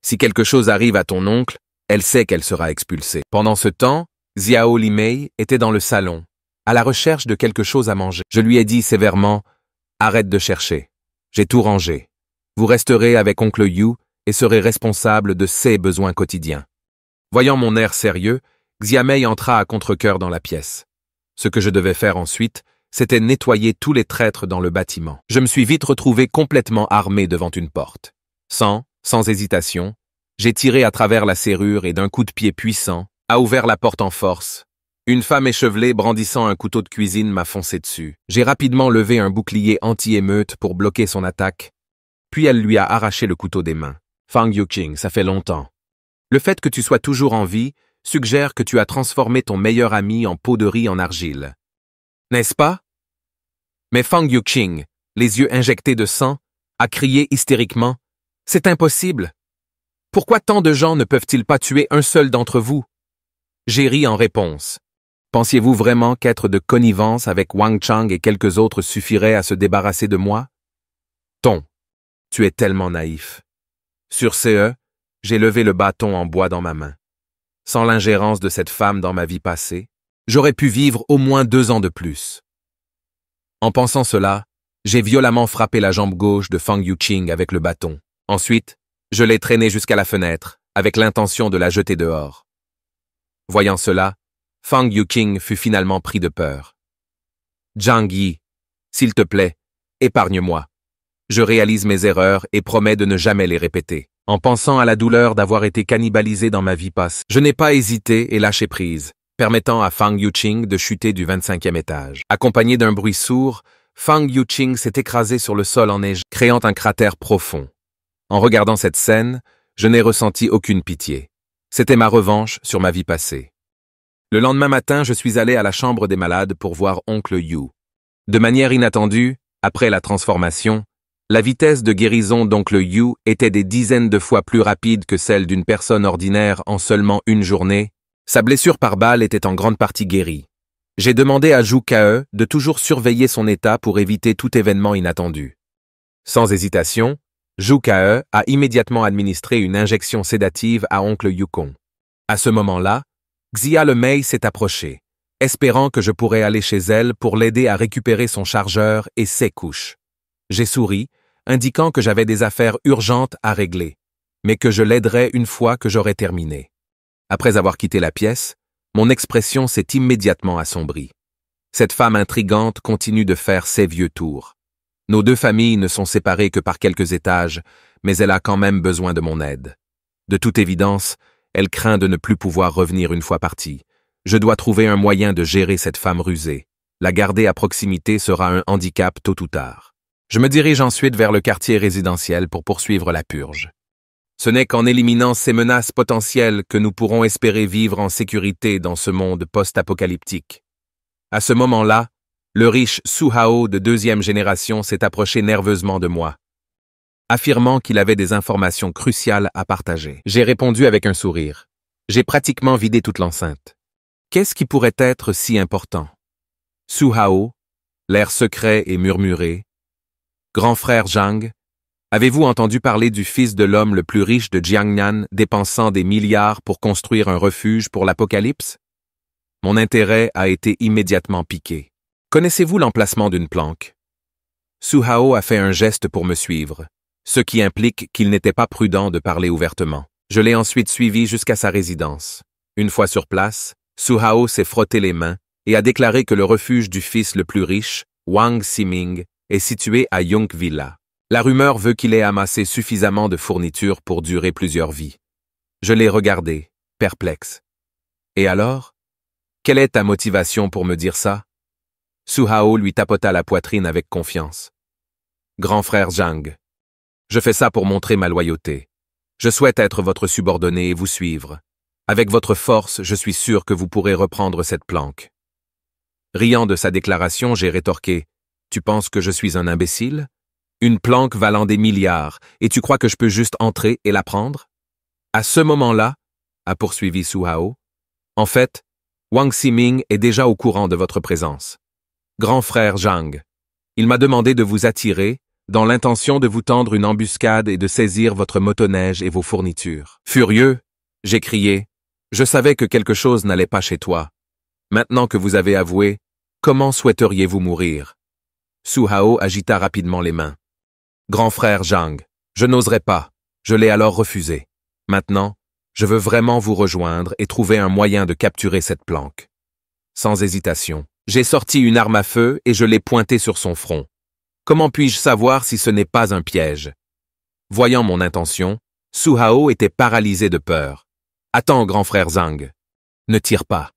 Si quelque chose arrive à ton oncle, elle sait qu'elle sera expulsée. Pendant ce temps, Xiao Limei était dans le salon, à la recherche de quelque chose à manger. Je lui ai dit sévèrement « Arrête de chercher. J'ai tout rangé. Vous resterez avec oncle Yu et serez responsable de ses besoins quotidiens. » Voyant mon air sérieux, Xiamei entra à contre-cœur dans la pièce. Ce que je devais faire ensuite, c'était nettoyer tous les traîtres dans le bâtiment. Je me suis vite retrouvé complètement armé devant une porte. Sans hésitation, j'ai tiré à travers la serrure et d'un coup de pied puissant, a ouvert la porte en force. Une femme échevelée brandissant un couteau de cuisine m'a foncé dessus. J'ai rapidement levé un bouclier anti-émeute pour bloquer son attaque, puis elle lui a arraché le couteau des mains. Fang Yuqing, ça fait longtemps. Le fait que tu sois toujours en vie suggère que tu as transformé ton meilleur ami en pot de riz en argile. N'est-ce pas? Mais Fang Yuqing, les yeux injectés de sang, a crié hystériquement « C'est impossible! Pourquoi tant de gens ne peuvent-ils pas tuer un seul d'entre vous ?» J'ai ri en réponse. Pensiez-vous vraiment qu'être de connivence avec Wang Chang et quelques autres suffirait à se débarrasser de moi? Ton, tu es tellement naïf. Sur ce, j'ai levé le bâton en bois dans ma main. Sans l'ingérence de cette femme dans ma vie passée, j'aurais pu vivre au moins 2 ans de plus. En pensant cela, j'ai violemment frappé la jambe gauche de Fang Yuqing avec le bâton. Ensuite, je l'ai traînée jusqu'à la fenêtre, avec l'intention de la jeter dehors. Voyant cela, Fang Yuqing fut finalement pris de peur. « Zhang Yi, s'il te plaît, épargne-moi. Je réalise mes erreurs et promets de ne jamais les répéter. » En pensant à la douleur d'avoir été cannibalisé dans ma vie passée, je n'ai pas hésité et lâché prise, permettant à Fang Yuqing de chuter du 25e étage. Accompagné d'un bruit sourd, Fang Yuqing s'est écrasé sur le sol enneigé, créant un cratère profond. En regardant cette scène, je n'ai ressenti aucune pitié. C'était ma revanche sur ma vie passée. Le lendemain matin, je suis allé à la chambre des malades pour voir oncle Yu. De manière inattendue, après la transformation, la vitesse de guérison d'oncle Yu était des dizaines de fois plus rapide que celle d'une personne ordinaire en seulement une journée. Sa blessure par balle était en grande partie guérie. J'ai demandé à Jukae de toujours surveiller son état pour éviter tout événement inattendu. Sans hésitation, Jukae a immédiatement administré une injection sédative à oncle Yukong. À ce moment-là, Xia Limei s'est approchée, espérant que je pourrais aller chez elle pour l'aider à récupérer son chargeur et ses couches. J'ai souri, indiquant que j'avais des affaires urgentes à régler, mais que je l'aiderais une fois que j'aurais terminé. Après avoir quitté la pièce, mon expression s'est immédiatement assombrie. Cette femme intrigante continue de faire ses vieux tours. Nos 2 familles ne sont séparées que par quelques étages, mais elle a quand même besoin de mon aide. De toute évidence, elle craint de ne plus pouvoir revenir une fois partie. Je dois trouver un moyen de gérer cette femme rusée. La garder à proximité sera un handicap tôt ou tard. Je me dirige ensuite vers le quartier résidentiel pour poursuivre la purge. Ce n'est qu'en éliminant ces menaces potentielles que nous pourrons espérer vivre en sécurité dans ce monde post-apocalyptique. À ce moment-là, le riche Su Hao de 2e génération s'est approché nerveusement de moi, affirmant qu'il avait des informations cruciales à partager. J'ai répondu avec un sourire. J'ai pratiquement vidé toute l'enceinte. Qu'est-ce qui pourrait être si important? Su Hao, l'air secret et murmuré. Grand frère Zhang, avez-vous entendu parler du fils de l'homme le plus riche de Jiangnan dépensant des milliards pour construire un refuge pour l'apocalypse? Mon intérêt a été immédiatement piqué. Connaissez-vous l'emplacement d'une planque? Su Hao a fait un geste pour me suivre, ce qui implique qu'il n'était pas prudent de parler ouvertement. Je l'ai ensuite suivi jusqu'à sa résidence. Une fois sur place, Su Hao s'est frotté les mains et a déclaré que le refuge du fils le plus riche, Wang Ximing, est situé à Yonk Villa. La rumeur veut qu'il ait amassé suffisamment de fournitures pour durer plusieurs vies. Je l'ai regardé, perplexe. Et alors? Quelle est ta motivation pour me dire ça? Su Hao lui tapota la poitrine avec confiance. Grand frère Zhang, je fais ça pour montrer ma loyauté. Je souhaite être votre subordonné et vous suivre. Avec votre force, je suis sûr que vous pourrez reprendre cette planque. Riant de sa déclaration, j'ai rétorqué. Tu penses que je suis un imbécile? Une planque valant des milliards, et tu crois que je peux juste entrer et la prendre? À ce moment-là, a poursuivi Su Hao, en fait, Wang Ximing est déjà au courant de votre présence. Grand frère Zhang, il m'a demandé de vous attirer, dans l'intention de vous tendre une embuscade et de saisir votre motoneige et vos fournitures. Furieux, j'ai crié, je savais que quelque chose n'allait pas chez toi. Maintenant que vous avez avoué, comment souhaiteriez-vous mourir? Su Hao agita rapidement les mains. Grand frère Zhang, je n'oserais pas, je l'ai alors refusé. Maintenant, je veux vraiment vous rejoindre et trouver un moyen de capturer cette planque. Sans hésitation, j'ai sorti une arme à feu et je l'ai pointée sur son front. Comment puis-je savoir si ce n'est pas un piège? Voyant mon intention, Su Hao était paralysé de peur. Attends, grand frère Zhang. Ne tire pas.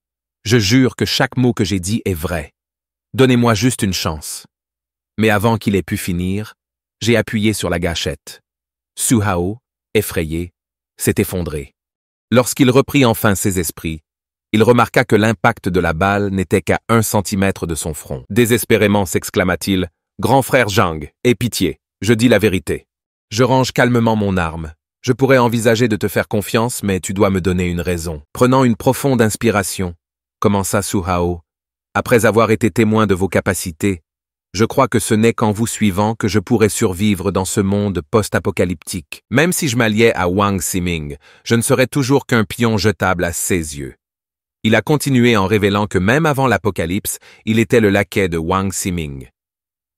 Je jure que chaque mot que j'ai dit est vrai. Donnez-moi juste une chance. Mais avant qu'il ait pu finir, j'ai appuyé sur la gâchette. Su Hao, effrayé, s'est effondré. Lorsqu'il reprit enfin ses esprits, il remarqua que l'impact de la balle n'était qu'à 1 centimètre de son front. Désespérément s'exclama-t-il, « Grand frère Zhang, aie pitié, je dis la vérité. Je range calmement mon arme. Je pourrais envisager de te faire confiance, mais tu dois me donner une raison. » Prenant une profonde inspiration, commença Su Hao, « Après avoir été témoin de vos capacités, je crois que ce n'est qu'en vous suivant que je pourrais survivre dans ce monde post-apocalyptique. Même si je m'alliais à Wang Ximing, je ne serais toujours qu'un pion jetable à ses yeux. » Il a continué en révélant que même avant l'apocalypse, il était le laquais de Wang Ximing.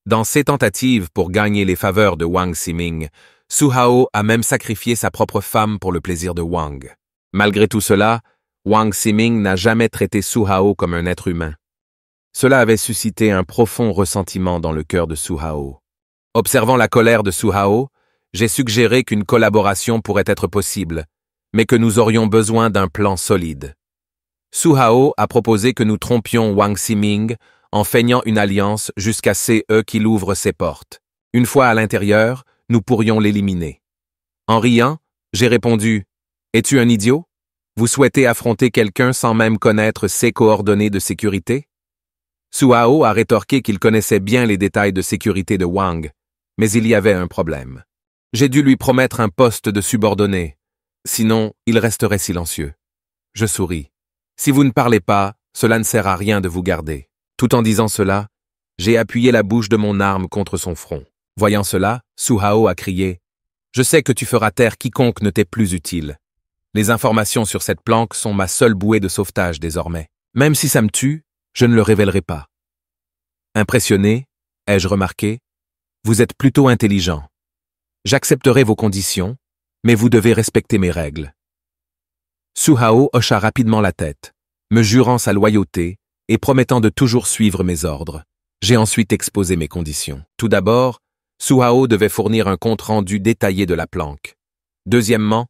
Dans ses tentatives pour gagner les faveurs de Wang Ximing, Su Hao a même sacrifié sa propre femme pour le plaisir de Wang. Malgré tout cela, Wang Ximing n'a jamais traité Su Hao comme un être humain. Cela avait suscité un profond ressentiment dans le cœur de Su Hao. Observant la colère de Su Hao, j'ai suggéré qu'une collaboration pourrait être possible, mais que nous aurions besoin d'un plan solide. Su Hao a proposé que nous trompions Wang Ximing en feignant une alliance jusqu'à ce qu'il ouvre ses portes. Une fois à l'intérieur, nous pourrions l'éliminer. En riant, j'ai répondu « Es-tu un idiot? Vous souhaitez affronter quelqu'un sans même connaître ses coordonnées de sécurité ?» Su Hao a rétorqué qu'il connaissait bien les détails de sécurité de Wang, mais il y avait un problème. J'ai dû lui promettre un poste de subordonné, sinon il resterait silencieux. Je souris. Si vous ne parlez pas, cela ne sert à rien de vous garder. Tout en disant cela, j'ai appuyé la bouche de mon arme contre son front. Voyant cela, Su Hao a crié « Je sais que tu feras taire quiconque ne t'est plus utile. Les informations sur cette planque sont ma seule bouée de sauvetage désormais. Même si ça me tue, je ne le révélerai pas. » Impressionné, ai-je remarqué, vous êtes plutôt intelligent. J'accepterai vos conditions, mais vous devez respecter mes règles. Su Hao hocha rapidement la tête, me jurant sa loyauté et promettant de toujours suivre mes ordres. J'ai ensuite exposé mes conditions. Tout d'abord, Su Hao devait fournir un compte-rendu détaillé de la planque. Deuxièmement,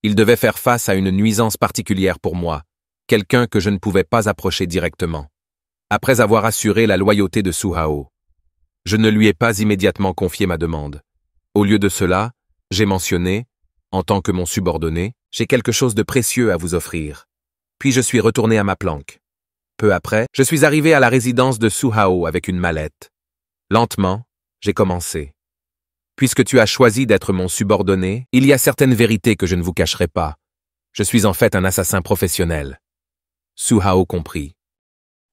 il devait faire face à une nuisance particulière pour moi, quelqu'un que je ne pouvais pas approcher directement. Après avoir assuré la loyauté de Su Hao, je ne lui ai pas immédiatement confié ma demande. Au lieu de cela, j'ai mentionné, en tant que mon subordonné, j'ai quelque chose de précieux à vous offrir. Puis je suis retourné à ma planque. Peu après, je suis arrivé à la résidence de Su Hao avec une mallette. Lentement, j'ai commencé. Puisque tu as choisi d'être mon subordonné, il y a certaines vérités que je ne vous cacherai pas. Je suis en fait un assassin professionnel. Su Hao comprit.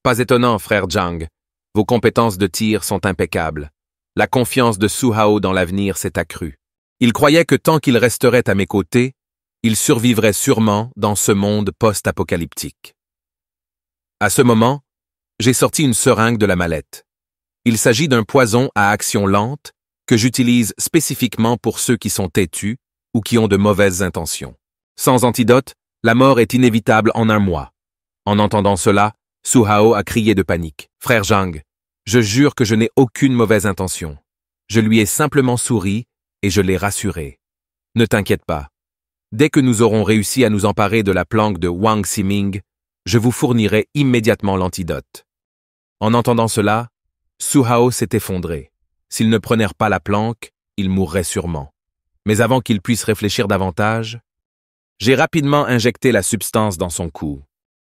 Pas étonnant, frère Zhang. Vos compétences de tir sont impeccables. La confiance de Su Hao dans l'avenir s'est accrue. Il croyait que tant qu'il resterait à mes côtés, il survivrait sûrement dans ce monde post-apocalyptique. À ce moment, j'ai sorti une seringue de la mallette. Il s'agit d'un poison à action lente que j'utilise spécifiquement pour ceux qui sont têtus ou qui ont de mauvaises intentions. Sans antidote, la mort est inévitable en un mois. En entendant cela, Su Hao a crié de panique. « Frère Zhang, je jure que je n'ai aucune mauvaise intention. Je lui ai simplement souri et je l'ai rassuré. Ne t'inquiète pas. Dès que nous aurons réussi à nous emparer de la planque de Wang Ximing, je vous fournirai immédiatement l'antidote. » En entendant cela, Su Hao s'est effondré. S'ils ne prenaient pas la planque, il mourrait sûrement. Mais avant qu'il puisse réfléchir davantage, j'ai rapidement injecté la substance dans son cou.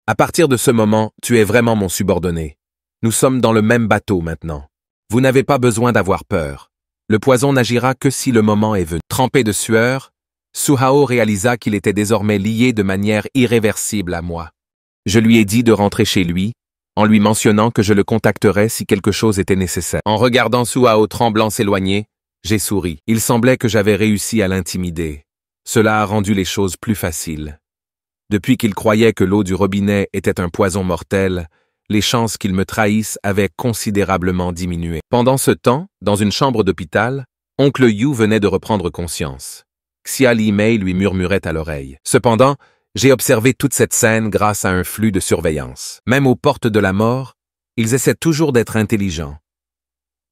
À partir de ce moment, tu es vraiment mon subordonné. Nous sommes dans le même bateau maintenant. Vous n'avez pas besoin d'avoir peur. Le poison n'agira que si le moment est venu. Trempé de sueur, Su Hao réalisa qu'il était désormais lié de manière irréversible à moi. Je lui ai dit de rentrer chez lui, en lui mentionnant que je le contacterais si quelque chose était nécessaire. En regardant Su Hao tremblant s'éloigner, j'ai souri. Il semblait que j'avais réussi à l'intimider. Cela a rendu les choses plus faciles. Depuis qu'il croyait que l'eau du robinet était un poison mortel, les chances qu'il me trahisse avaient considérablement diminué. Pendant ce temps, dans une chambre d'hôpital, oncle Yu venait de reprendre conscience. Xia Li Mei lui murmurait à l'oreille. Cependant, j'ai observé toute cette scène grâce à un flux de surveillance. Même aux portes de la mort, ils essaient toujours d'être intelligents.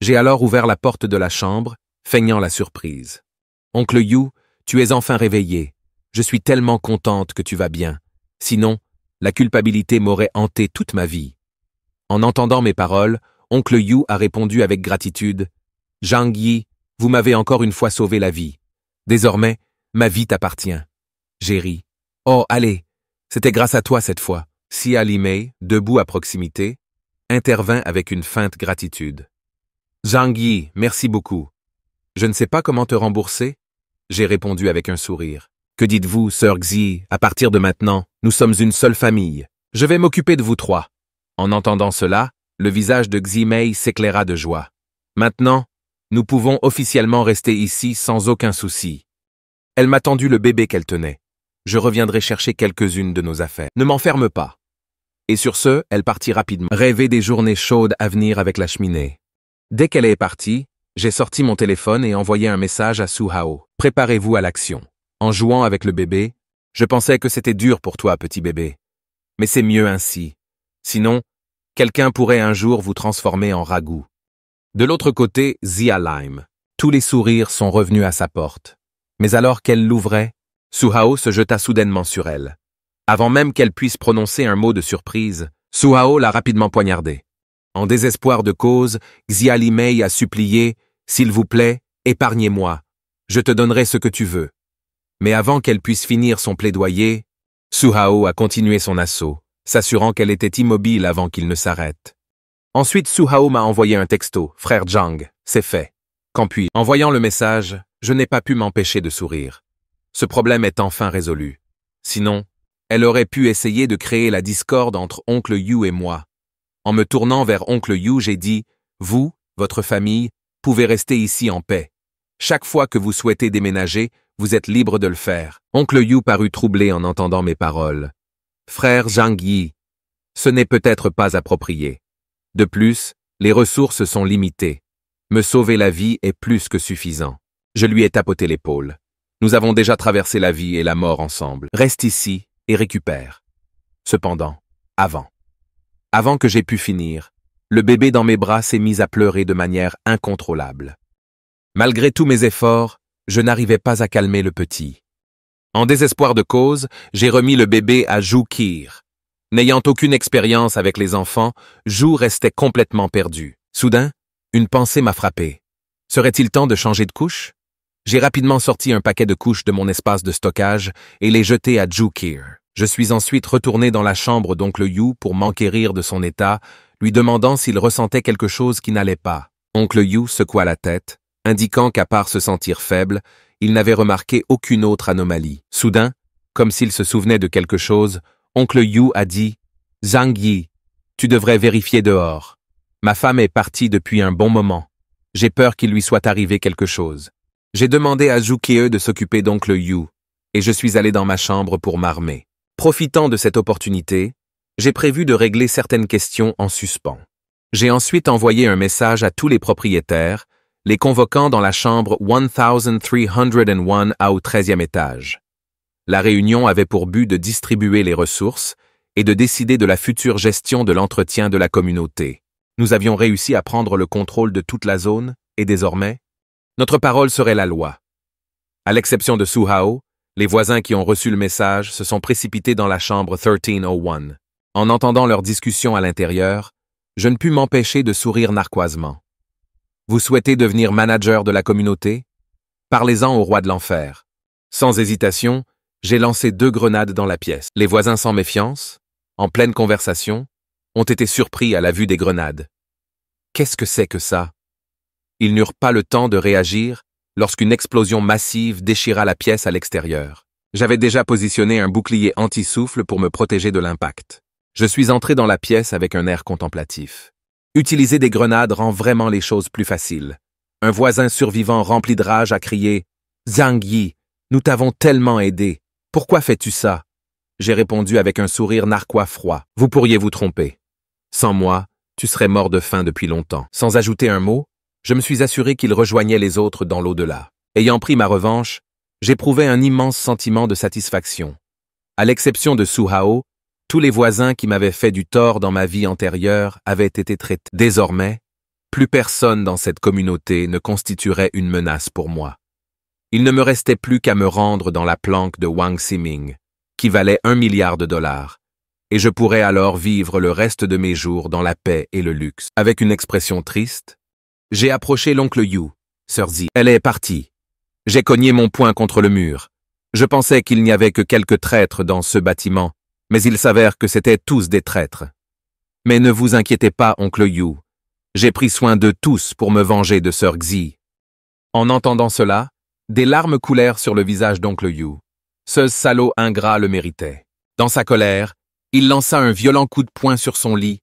J'ai alors ouvert la porte de la chambre, feignant la surprise. « Oncle Yu, tu es enfin réveillé. Je suis tellement contente que tu vas bien. Sinon, la culpabilité m'aurait hanté toute ma vie. » En entendant mes paroles, oncle Yu a répondu avec gratitude. « Zhang Yi, vous m'avez encore une fois sauvé la vie. Désormais, ma vie t'appartient. » J'ai ri. « Oh, allez, c'était grâce à toi cette fois. » Xia Li Mei, debout à proximité, intervint avec une feinte gratitude. « Zhang Yi, merci beaucoup. Je ne sais pas comment te rembourser. » J'ai répondu avec un sourire. « Que dites-vous, sœur Xi, à partir de maintenant, nous sommes une seule famille. Je vais m'occuper de vous trois. » En entendant cela, le visage de Xi Mei s'éclaira de joie. « Maintenant, nous pouvons officiellement rester ici sans aucun souci. » Elle m'a tendu le bébé qu'elle tenait. Je reviendrai chercher quelques-unes de nos affaires. Ne m'enferme pas. Et sur ce, elle partit rapidement. Rêver des journées chaudes à venir avec la cheminée. Dès qu'elle est partie, j'ai sorti mon téléphone et envoyé un message à Su Hao. « Préparez-vous à l'action. » En jouant avec le bébé, je pensais que c'était dur pour toi, petit bébé. Mais c'est mieux ainsi. Sinon, quelqu'un pourrait un jour vous transformer en ragoût. De l'autre côté, Xia Lime. Tous les sourires sont revenus à sa porte. Mais alors qu'elle l'ouvrait, Su Hao se jeta soudainement sur elle. Avant même qu'elle puisse prononcer un mot de surprise, Su Hao l'a rapidement poignardée. En désespoir de cause, Xia Li Mei a supplié « S'il vous plaît, épargnez-moi. Je te donnerai ce que tu veux. » Mais avant qu'elle puisse finir son plaidoyer, Su Hao a continué son assaut, s'assurant qu'elle était immobile avant qu'il ne s'arrête. Ensuite, Su Hao m'a envoyé un texto « Frère Zhang, c'est fait. » Qu'en puis, en voyant le message, je n'ai pas pu m'empêcher de sourire. Ce problème est enfin résolu. Sinon, elle aurait pu essayer de créer la discorde entre oncle Yu et moi. En me tournant vers oncle Yu, j'ai dit « Vous, votre famille, pouvez rester ici en paix. Chaque fois que vous souhaitez déménager, vous êtes libre de le faire. » Oncle Yu parut troublé en entendant mes paroles. « Frère Zhang Yi, ce n'est peut-être pas approprié. De plus, les ressources sont limitées. Me sauver la vie est plus que suffisant. » Je lui ai tapoté l'épaule. Nous avons déjà traversé la vie et la mort ensemble. Reste ici et récupère. Cependant, avant que j'aie pu finir, le bébé dans mes bras s'est mis à pleurer de manière incontrôlable. Malgré tous mes efforts, je n'arrivais pas à calmer le petit. En désespoir de cause, j'ai remis le bébé à Zhu Qir. N'ayant aucune expérience avec les enfants, Zhu restait complètement perdu. Soudain, une pensée m'a frappé. Serait-il temps de changer de couche? J'ai rapidement sorti un paquet de couches de mon espace de stockage et les jeté à Zhu Qir. Je suis ensuite retourné dans la chambre d'oncle Yu pour m'enquérir de son état, lui demandant s'il ressentait quelque chose qui n'allait pas. Oncle Yu secoua la tête, indiquant qu'à part se sentir faible, il n'avait remarqué aucune autre anomalie. Soudain, comme s'il se souvenait de quelque chose, oncle Yu a dit « Zhang Yi, tu devrais vérifier dehors. Ma femme est partie depuis un bon moment. J'ai peur qu'il lui soit arrivé quelque chose. » J'ai demandé à Zhu Qie de s'occuper d'oncle Yu, et je suis allé dans ma chambre pour m'armer. Profitant de cette opportunité, J'ai prévu de régler certaines questions en suspens. J'ai ensuite envoyé un message à tous les propriétaires, les convoquant dans la chambre 1301 au 13e étage. La réunion avait pour but de distribuer les ressources et de décider de la future gestion de l'entretien de la communauté. Nous avions réussi à prendre le contrôle de toute la zone et désormais, notre parole serait la loi. À l'exception de Suhao, les voisins qui ont reçu le message se sont précipités dans la chambre 1301. En entendant leur discussion à l'intérieur, je ne pus m'empêcher de sourire narquoisement. Vous souhaitez devenir manager de la communauté? Parlez-en au roi de l'enfer. Sans hésitation, j'ai lancé 2 grenades dans la pièce. Les voisins sans méfiance, en pleine conversation, ont été surpris à la vue des grenades. Qu'est-ce que c'est que ça? Ils n'eurent pas le temps de réagir lorsqu'une explosion massive déchira la pièce à l'extérieur. J'avais déjà positionné un bouclier anti-souffle pour me protéger de l'impact. Je suis entré dans la pièce avec un air contemplatif. Utiliser des grenades rend vraiment les choses plus faciles. Un voisin survivant rempli de rage a crié « Zhang Yi, nous t'avons tellement aidé. Pourquoi fais-tu ça ?» J'ai répondu avec un sourire narquois froid. « Vous pourriez vous tromper. Sans moi, tu serais mort de faim depuis longtemps. » Sans ajouter un mot, je me suis assuré qu'il rejoignait les autres dans l'au-delà. Ayant pris ma revanche, j'éprouvais un immense sentiment de satisfaction. À l'exception de Suhao, tous les voisins qui m'avaient fait du tort dans ma vie antérieure avaient été traités. Désormais, plus personne dans cette communauté ne constituerait une menace pour moi. Il ne me restait plus qu'à me rendre dans la planque de Wang Ximing, qui valait $1 milliard, et je pourrais alors vivre le reste de mes jours dans la paix et le luxe. Avec une expression triste, j'ai approché l'oncle Yu, Sir Zi. Elle est partie. J'ai cogné mon poing contre le mur. Je pensais qu'il n'y avait que quelques traîtres dans ce bâtiment, mais il s'avère que c'étaient tous des traîtres. Mais ne vous inquiétez pas, oncle Yu. J'ai pris soin d'eux tous pour me venger de Sir Xi. En entendant cela, des larmes coulèrent sur le visage d'oncle Yu. Ce salaud ingrat le méritait. Dans sa colère, il lança un violent coup de poing sur son lit,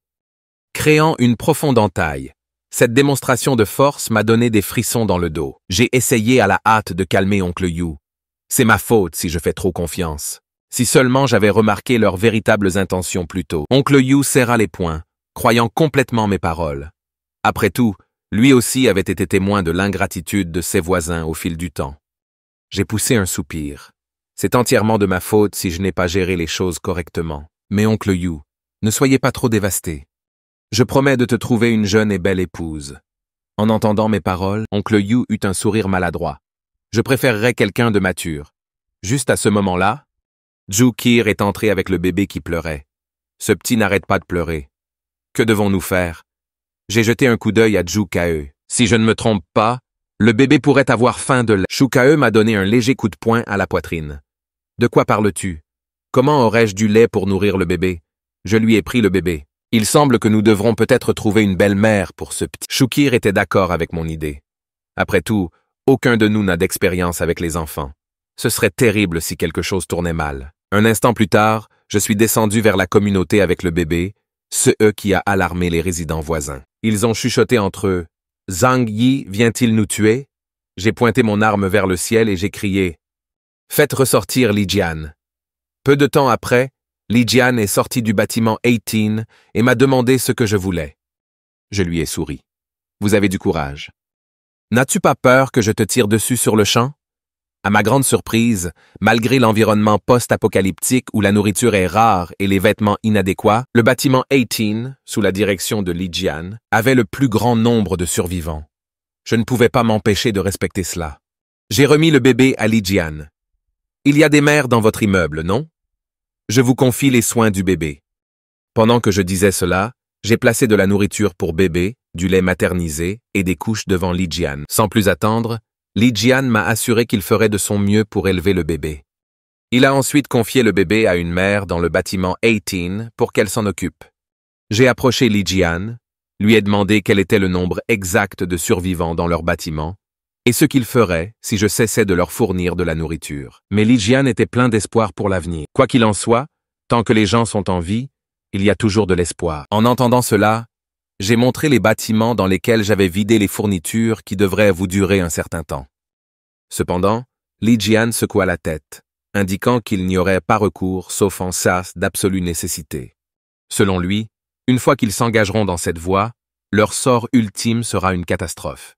créant une profonde entaille. Cette démonstration de force m'a donné des frissons dans le dos. J'ai essayé à la hâte de calmer oncle Yu. C'est ma faute si je fais trop confiance. Si seulement j'avais remarqué leurs véritables intentions plus tôt. Oncle Yu serra les poings, croyant complètement mes paroles. Après tout, lui aussi avait été témoin de l'ingratitude de ses voisins au fil du temps. J'ai poussé un soupir. C'est entièrement de ma faute si je n'ai pas géré les choses correctement. Mais oncle Yu, ne soyez pas trop dévasté. Je promets de te trouver une jeune et belle épouse. En entendant mes paroles, oncle Yu eut un sourire maladroit. Je préférerais quelqu'un de mature. Juste à ce moment-là, Zhu Kir est entré avec le bébé qui pleurait. Ce petit n'arrête pas de pleurer. Que devons-nous faire? J'ai jeté un coup d'œil à Zhu Kae. Si je ne me trompe pas, le bébé pourrait avoir faim de lait. Zhu Kae m'a donné un léger coup de poing à la poitrine. De quoi parles-tu? Comment aurais-je du lait pour nourrir le bébé? Je lui ai pris le bébé. Il semble que nous devrons peut-être trouver une belle mère pour ce petit. Shukir était d'accord avec mon idée. Après tout, aucun de nous n'a d'expérience avec les enfants. Ce serait terrible si quelque chose tournait mal. Un instant plus tard, je suis descendu vers la communauté avec le bébé, ce qui a alarmé les résidents voisins. Ils ont chuchoté entre eux. « Zhang Yi vient-il nous tuer ?» J'ai pointé mon arme vers le ciel et j'ai crié « Faites ressortir Li Jian !» Peu de temps après, Li Jian est sorti du bâtiment 18 et m'a demandé ce que je voulais. Je lui ai souri. « Vous avez du courage. N'as-tu pas peur que je te tire dessus sur le champ ?» À ma grande surprise, malgré l'environnement post-apocalyptique où la nourriture est rare et les vêtements inadéquats, le bâtiment 18, sous la direction de Li Jian, avait le plus grand nombre de survivants. Je ne pouvais pas m'empêcher de respecter cela. J'ai remis le bébé à Li Jian. « Il y a des mères dans votre immeuble, non? Je vous confie les soins du bébé. » Pendant que je disais cela, j'ai placé de la nourriture pour bébé, du lait maternisé et des couches devant Li Jian. Sans plus attendre, Li Jian m'a assuré qu'il ferait de son mieux pour élever le bébé. Il a ensuite confié le bébé à une mère dans le bâtiment 18 pour qu'elle s'en occupe. J'ai approché Li Jian, lui ai demandé quel était le nombre exact de survivants dans leur bâtiment et ce qu'ils feraient si je cessais de leur fournir de la nourriture. Mais Li Jian était plein d'espoir pour l'avenir. Quoi qu'il en soit, tant que les gens sont en vie, il y a toujours de l'espoir. En entendant cela, j'ai montré les bâtiments dans lesquels j'avais vidé les fournitures qui devraient vous durer un certain temps. Cependant, Li Jian secoua la tête, indiquant qu'il n'y aurait pas recours sauf en cas d'absolue nécessité. Selon lui, une fois qu'ils s'engageront dans cette voie, leur sort ultime sera une catastrophe.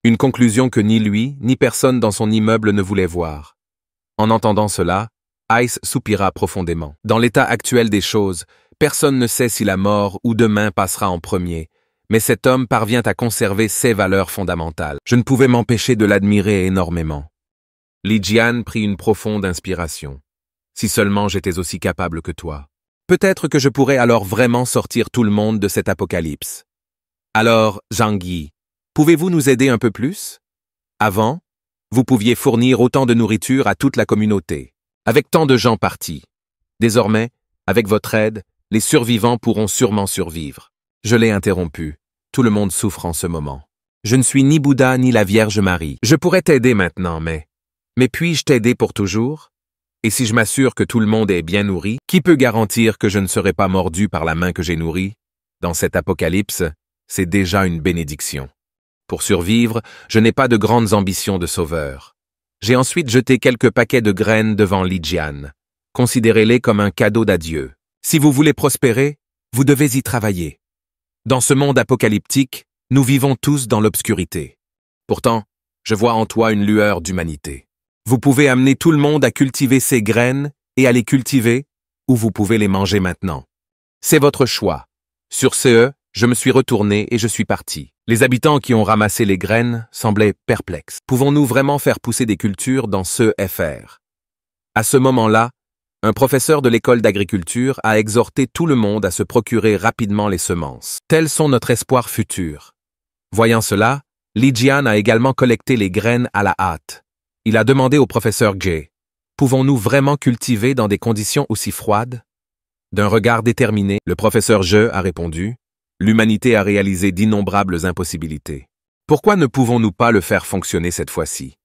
Une conclusion que ni lui, ni personne dans son immeuble ne voulait voir. En entendant cela, Ice soupira profondément. Dans l'état actuel des choses, personne ne sait si la mort ou demain passera en premier, mais cet homme parvient à conserver ses valeurs fondamentales. Je ne pouvais m'empêcher de l'admirer énormément. Li Jian prit une profonde inspiration. Si seulement j'étais aussi capable que toi. Peut-être que je pourrais alors vraiment sortir tout le monde de cet apocalypse. Alors, Zhang Yi, pouvez-vous nous aider un peu plus? Avant, vous pouviez fournir autant de nourriture à toute la communauté, avec tant de gens partis. Désormais, avec votre aide, les survivants pourront sûrement survivre. Je l'ai interrompu. Tout le monde souffre en ce moment. Je ne suis ni Bouddha ni la Vierge Marie. Je pourrais t'aider maintenant, mais puis-je t'aider pour toujours? Et si je m'assure que tout le monde est bien nourri, qui peut garantir que je ne serai pas mordu par la main que j'ai nourrie? Dans cet apocalypse, c'est déjà une bénédiction. Pour survivre, je n'ai pas de grandes ambitions de sauveur. J'ai ensuite jeté quelques paquets de graines devant Li Jian. Considérez-les comme un cadeau d'adieu. Si vous voulez prospérer, vous devez y travailler. Dans ce monde apocalyptique, nous vivons tous dans l'obscurité. Pourtant, je vois en toi une lueur d'humanité. Vous pouvez amener tout le monde à cultiver ces graines et à les cultiver, ou vous pouvez les manger maintenant. C'est votre choix. Sur ce, je me suis retourné et je suis parti. Les habitants qui ont ramassé les graines semblaient perplexes. Pouvons-nous vraiment faire pousser des cultures dans ce FR? À ce moment-là, un professeur de l'école d'agriculture a exhorté tout le monde à se procurer rapidement les semences. Tels sont notre espoir futur. Voyant cela, Li Jian a également collecté les graines à la hâte. Il a demandé au professeur Ge, « Pouvons-nous vraiment cultiver dans des conditions aussi froides ?» D'un regard déterminé, le professeur Ge a répondu, « L'humanité a réalisé d'innombrables impossibilités. Pourquoi ne pouvons-nous pas le faire fonctionner cette fois-ci »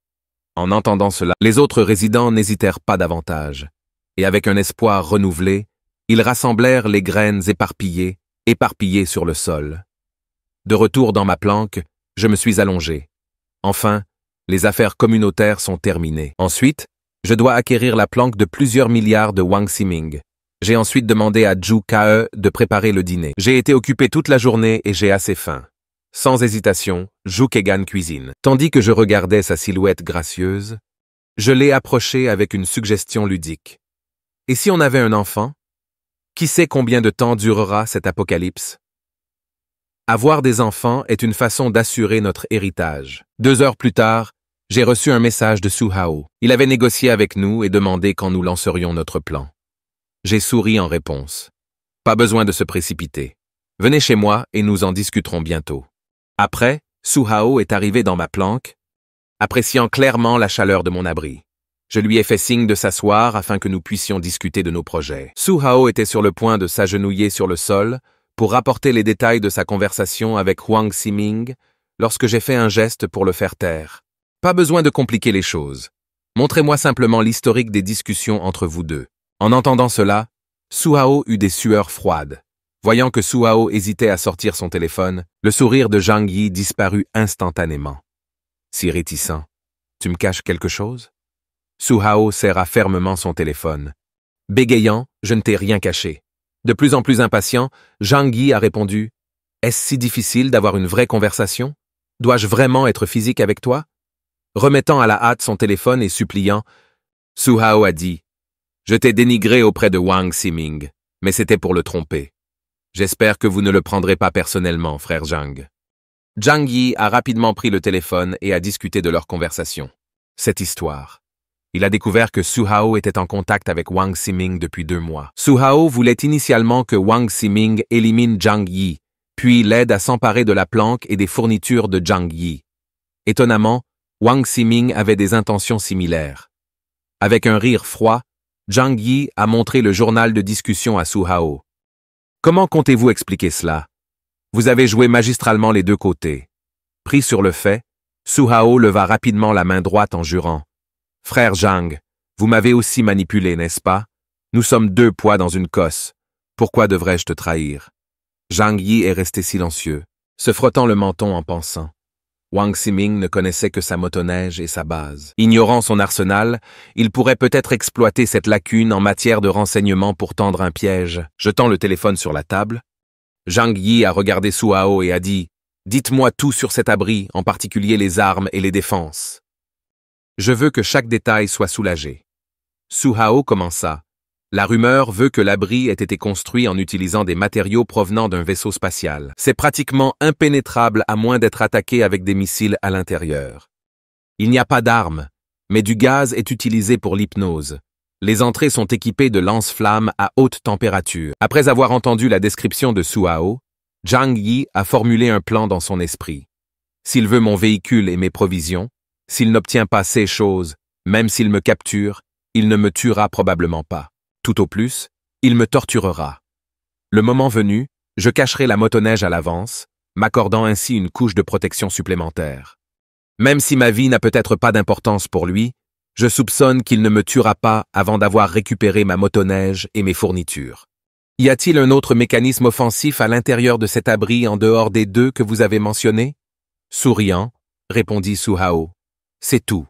En entendant cela, les autres résidents n'hésitèrent pas davantage, et avec un espoir renouvelé, ils rassemblèrent les graines éparpillées sur le sol. De retour dans ma planque, je me suis allongé. Enfin, les affaires communautaires sont terminées. Ensuite, je dois acquérir la planque de plusieurs milliards de Wang Ximing. J'ai ensuite demandé à Zhu Ke de préparer le dîner. J'ai été occupé toute la journée et j'ai assez faim. Sans hésitation, Zhu Kegan cuisine. Tandis que je regardais sa silhouette gracieuse, je l'ai approché avec une suggestion ludique. Et si on avait un enfant? Qui sait combien de temps durera cet apocalypse? Avoir des enfants est une façon d'assurer notre héritage. 2 heures plus tard, j'ai reçu un message de Su Hao. Il avait négocié avec nous et demandé quand nous lancerions notre plan. J'ai souri en réponse. Pas besoin de se précipiter. Venez chez moi et nous en discuterons bientôt. Après, Su Hao est arrivé dans ma planque, appréciant clairement la chaleur de mon abri. Je lui ai fait signe de s'asseoir afin que nous puissions discuter de nos projets. Su Hao était sur le point de s'agenouiller sur le sol pour rapporter les détails de sa conversation avec Wang Ximing lorsque j'ai fait un geste pour le faire taire. Pas besoin de compliquer les choses. Montrez-moi simplement l'historique des discussions entre vous deux. En entendant cela, Su Hao eut des sueurs froides. Voyant que Su Hao hésitait à sortir son téléphone, le sourire de Zhang Yi disparut instantanément. Si réticent, tu me caches quelque chose? Su Hao serra fermement son téléphone. Bégayant, je ne t'ai rien caché. De plus en plus impatient, Zhang Yi a répondu « Est-ce si difficile d'avoir une vraie conversation? Dois-je vraiment être physique avec toi ?» Remettant à la hâte son téléphone et suppliant, Su Hao a dit « Je t'ai dénigré auprès de Wang Ximing, mais c'était pour le tromper. J'espère que vous ne le prendrez pas personnellement, frère Zhang. » Zhang Yi a rapidement pris le téléphone et a discuté de leur conversation. Cette histoire. Il a découvert que Su Hao était en contact avec Wang Ximing depuis 2 mois. Su Hao voulait initialement que Wang Ximing élimine Zhang Yi, puis l'aide à s'emparer de la planque et des fournitures de Zhang Yi. Étonnamment, Wang Ximing avait des intentions similaires. Avec un rire froid, Zhang Yi a montré le journal de discussion à Su Hao. Comment comptez-vous expliquer cela? Vous avez joué magistralement les 2 côtés. Pris sur le fait, Su Hao leva rapidement la main droite en jurant. Frère Zhang, vous m'avez aussi manipulé, n'est-ce pas? Nous sommes 2 poids dans une cosse. Pourquoi devrais-je te trahir? Zhang Yi est resté silencieux, se frottant le menton en pensant. Wang Ximing ne connaissait que sa motoneige et sa base. Ignorant son arsenal, il pourrait peut-être exploiter cette lacune en matière de renseignement pour tendre un piège. Jetant le téléphone sur la table, Zhang Yi a regardé Su Hao et a dit « Dites-moi tout sur cet abri, en particulier les armes et les défenses. Je veux que chaque détail soit soulagé. » Su Hao commença. La rumeur veut que l'abri ait été construit en utilisant des matériaux provenant d'un vaisseau spatial. C'est pratiquement impénétrable à moins d'être attaqué avec des missiles à l'intérieur. Il n'y a pas d'armes, mais du gaz est utilisé pour l'hypnose. Les entrées sont équipées de lance-flammes à haute température. Après avoir entendu la description de Su Hao, Zhang Yi a formulé un plan dans son esprit. S'il veut mon véhicule et mes provisions, s'il n'obtient pas ces choses, même s'il me capture, il ne me tuera probablement pas. Tout au plus, il me torturera. Le moment venu, je cacherai la motoneige à l'avance, m'accordant ainsi une couche de protection supplémentaire. Même si ma vie n'a peut-être pas d'importance pour lui, je soupçonne qu'il ne me tuera pas avant d'avoir récupéré ma motoneige et mes fournitures. Y a-t-il un autre mécanisme offensif à l'intérieur de cet abri en dehors des deux que vous avez mentionnés? Souriant, répondit Su Hao. C'est tout.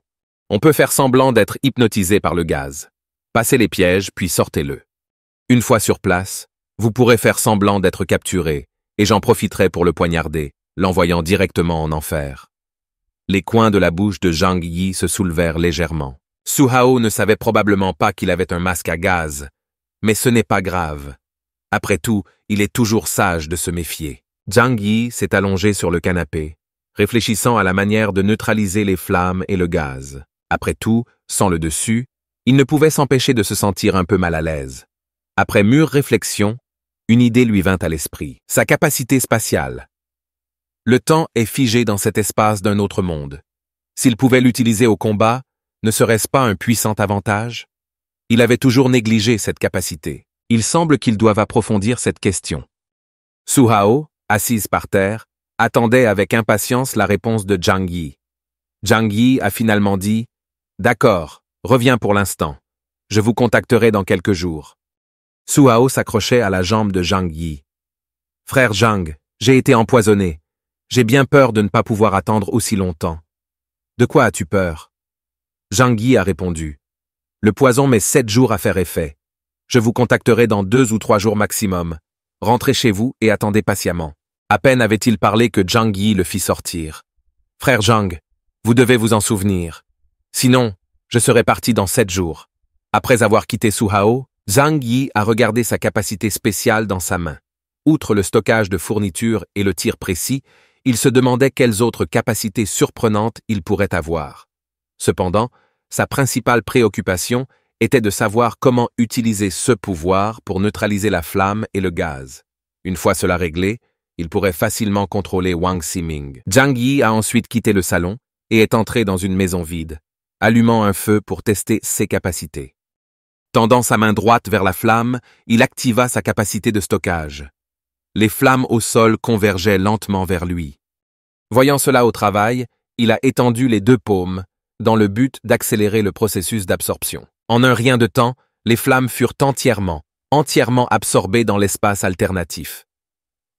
On peut faire semblant d'être hypnotisé par le gaz. Passez les pièges, puis sortez-le. Une fois sur place, vous pourrez faire semblant d'être capturé, et j'en profiterai pour le poignarder, l'envoyant directement en enfer. Les coins de la bouche de Zhang Yi se soulevèrent légèrement. Su Hao ne savait probablement pas qu'il avait un masque à gaz, mais ce n'est pas grave. Après tout, il est toujours sage de se méfier. Zhang Yi s'est allongé sur le canapé, réfléchissant à la manière de neutraliser les flammes et le gaz. Après tout, sans le dessus, il ne pouvait s'empêcher de se sentir un peu mal à l'aise. Après mûre réflexion, une idée lui vint à l'esprit. Sa capacité spatiale. Le temps est figé dans cet espace d'un autre monde. S'il pouvait l'utiliser au combat, ne serait-ce pas un puissant avantage? Il avait toujours négligé cette capacité. Il semble qu'ils doivent approfondir cette question. Su Hao, assise par terre, attendait avec impatience la réponse de Zhang Yi. Zhang Yi a finalement dit « D'accord. Reviens pour l'instant. Je vous contacterai dans quelques jours. » Su Hao s'accrochait à la jambe de Zhang Yi. « Frère Zhang, j'ai été empoisonné. J'ai bien peur de ne pas pouvoir attendre aussi longtemps. »« De quoi as-tu peur ?» Zhang Yi a répondu. « Le poison met 7 jours à faire effet. Je vous contacterai dans 2 ou 3 jours maximum. Rentrez chez vous et attendez patiemment. » À peine avait-il parlé que Zhang Yi le fit sortir. « Frère Zhang, vous devez vous en souvenir. Sinon, je serai parti dans 7 jours. » Après avoir quitté Su Hao, Zhang Yi a regardé sa capacité spéciale dans sa main. Outre le stockage de fournitures et le tir précis, il se demandait quelles autres capacités surprenantes il pourrait avoir. Cependant, sa principale préoccupation était de savoir comment utiliser ce pouvoir pour neutraliser la flamme et le gaz. Une fois cela réglé, il pourrait facilement contrôler Wang Ximing. Zhang Yi a ensuite quitté le salon et est entré dans une maison vide, allumant un feu pour tester ses capacités. Tendant sa main droite vers la flamme, il activa sa capacité de stockage. Les flammes au sol convergeaient lentement vers lui. Voyant cela au travail, il a étendu les 2 paumes, dans le but d'accélérer le processus d'absorption. En un rien de temps, les flammes furent entièrement absorbées dans l'espace alternatif.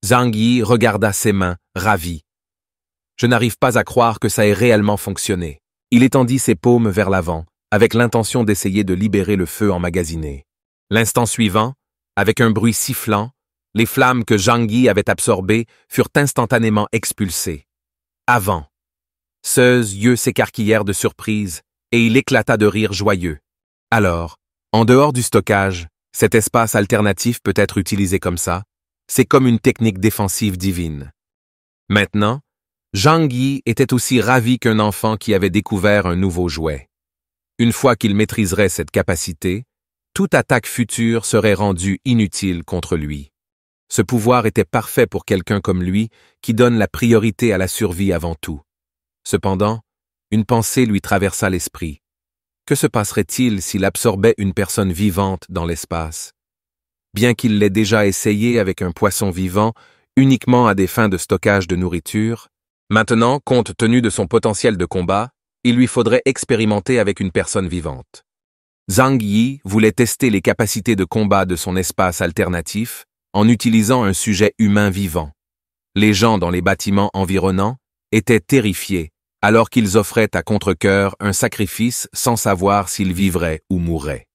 Zhang Yi regarda ses mains, ravi. « Je n'arrive pas à croire que ça ait réellement fonctionné. » Il étendit ses paumes vers l'avant, avec l'intention d'essayer de libérer le feu emmagasiné. L'instant suivant, avec un bruit sifflant, les flammes que Zhang Yi avait absorbées furent instantanément expulsées. Avant. Ses yeux s'écarquillèrent de surprise et il éclata de rire joyeux. Alors, en dehors du stockage, cet espace alternatif peut être utilisé comme ça. C'est comme une technique défensive divine. Maintenant, Zhang Yi était aussi ravi qu'un enfant qui avait découvert un nouveau jouet. Une fois qu'il maîtriserait cette capacité, toute attaque future serait rendue inutile contre lui. Ce pouvoir était parfait pour quelqu'un comme lui qui donne la priorité à la survie avant tout. Cependant, une pensée lui traversa l'esprit. Que se passerait-il s'il absorbait une personne vivante dans l'espace? Bien qu'il l'ait déjà essayé avec un poisson vivant, uniquement à des fins de stockage de nourriture, maintenant, compte tenu de son potentiel de combat, il lui faudrait expérimenter avec une personne vivante. Zhang Yi voulait tester les capacités de combat de son espace alternatif en utilisant un sujet humain vivant. Les gens dans les bâtiments environnants, étaient terrifiés, alors qu'ils offraient à contre-cœur un sacrifice sans savoir s'ils vivraient ou mourraient.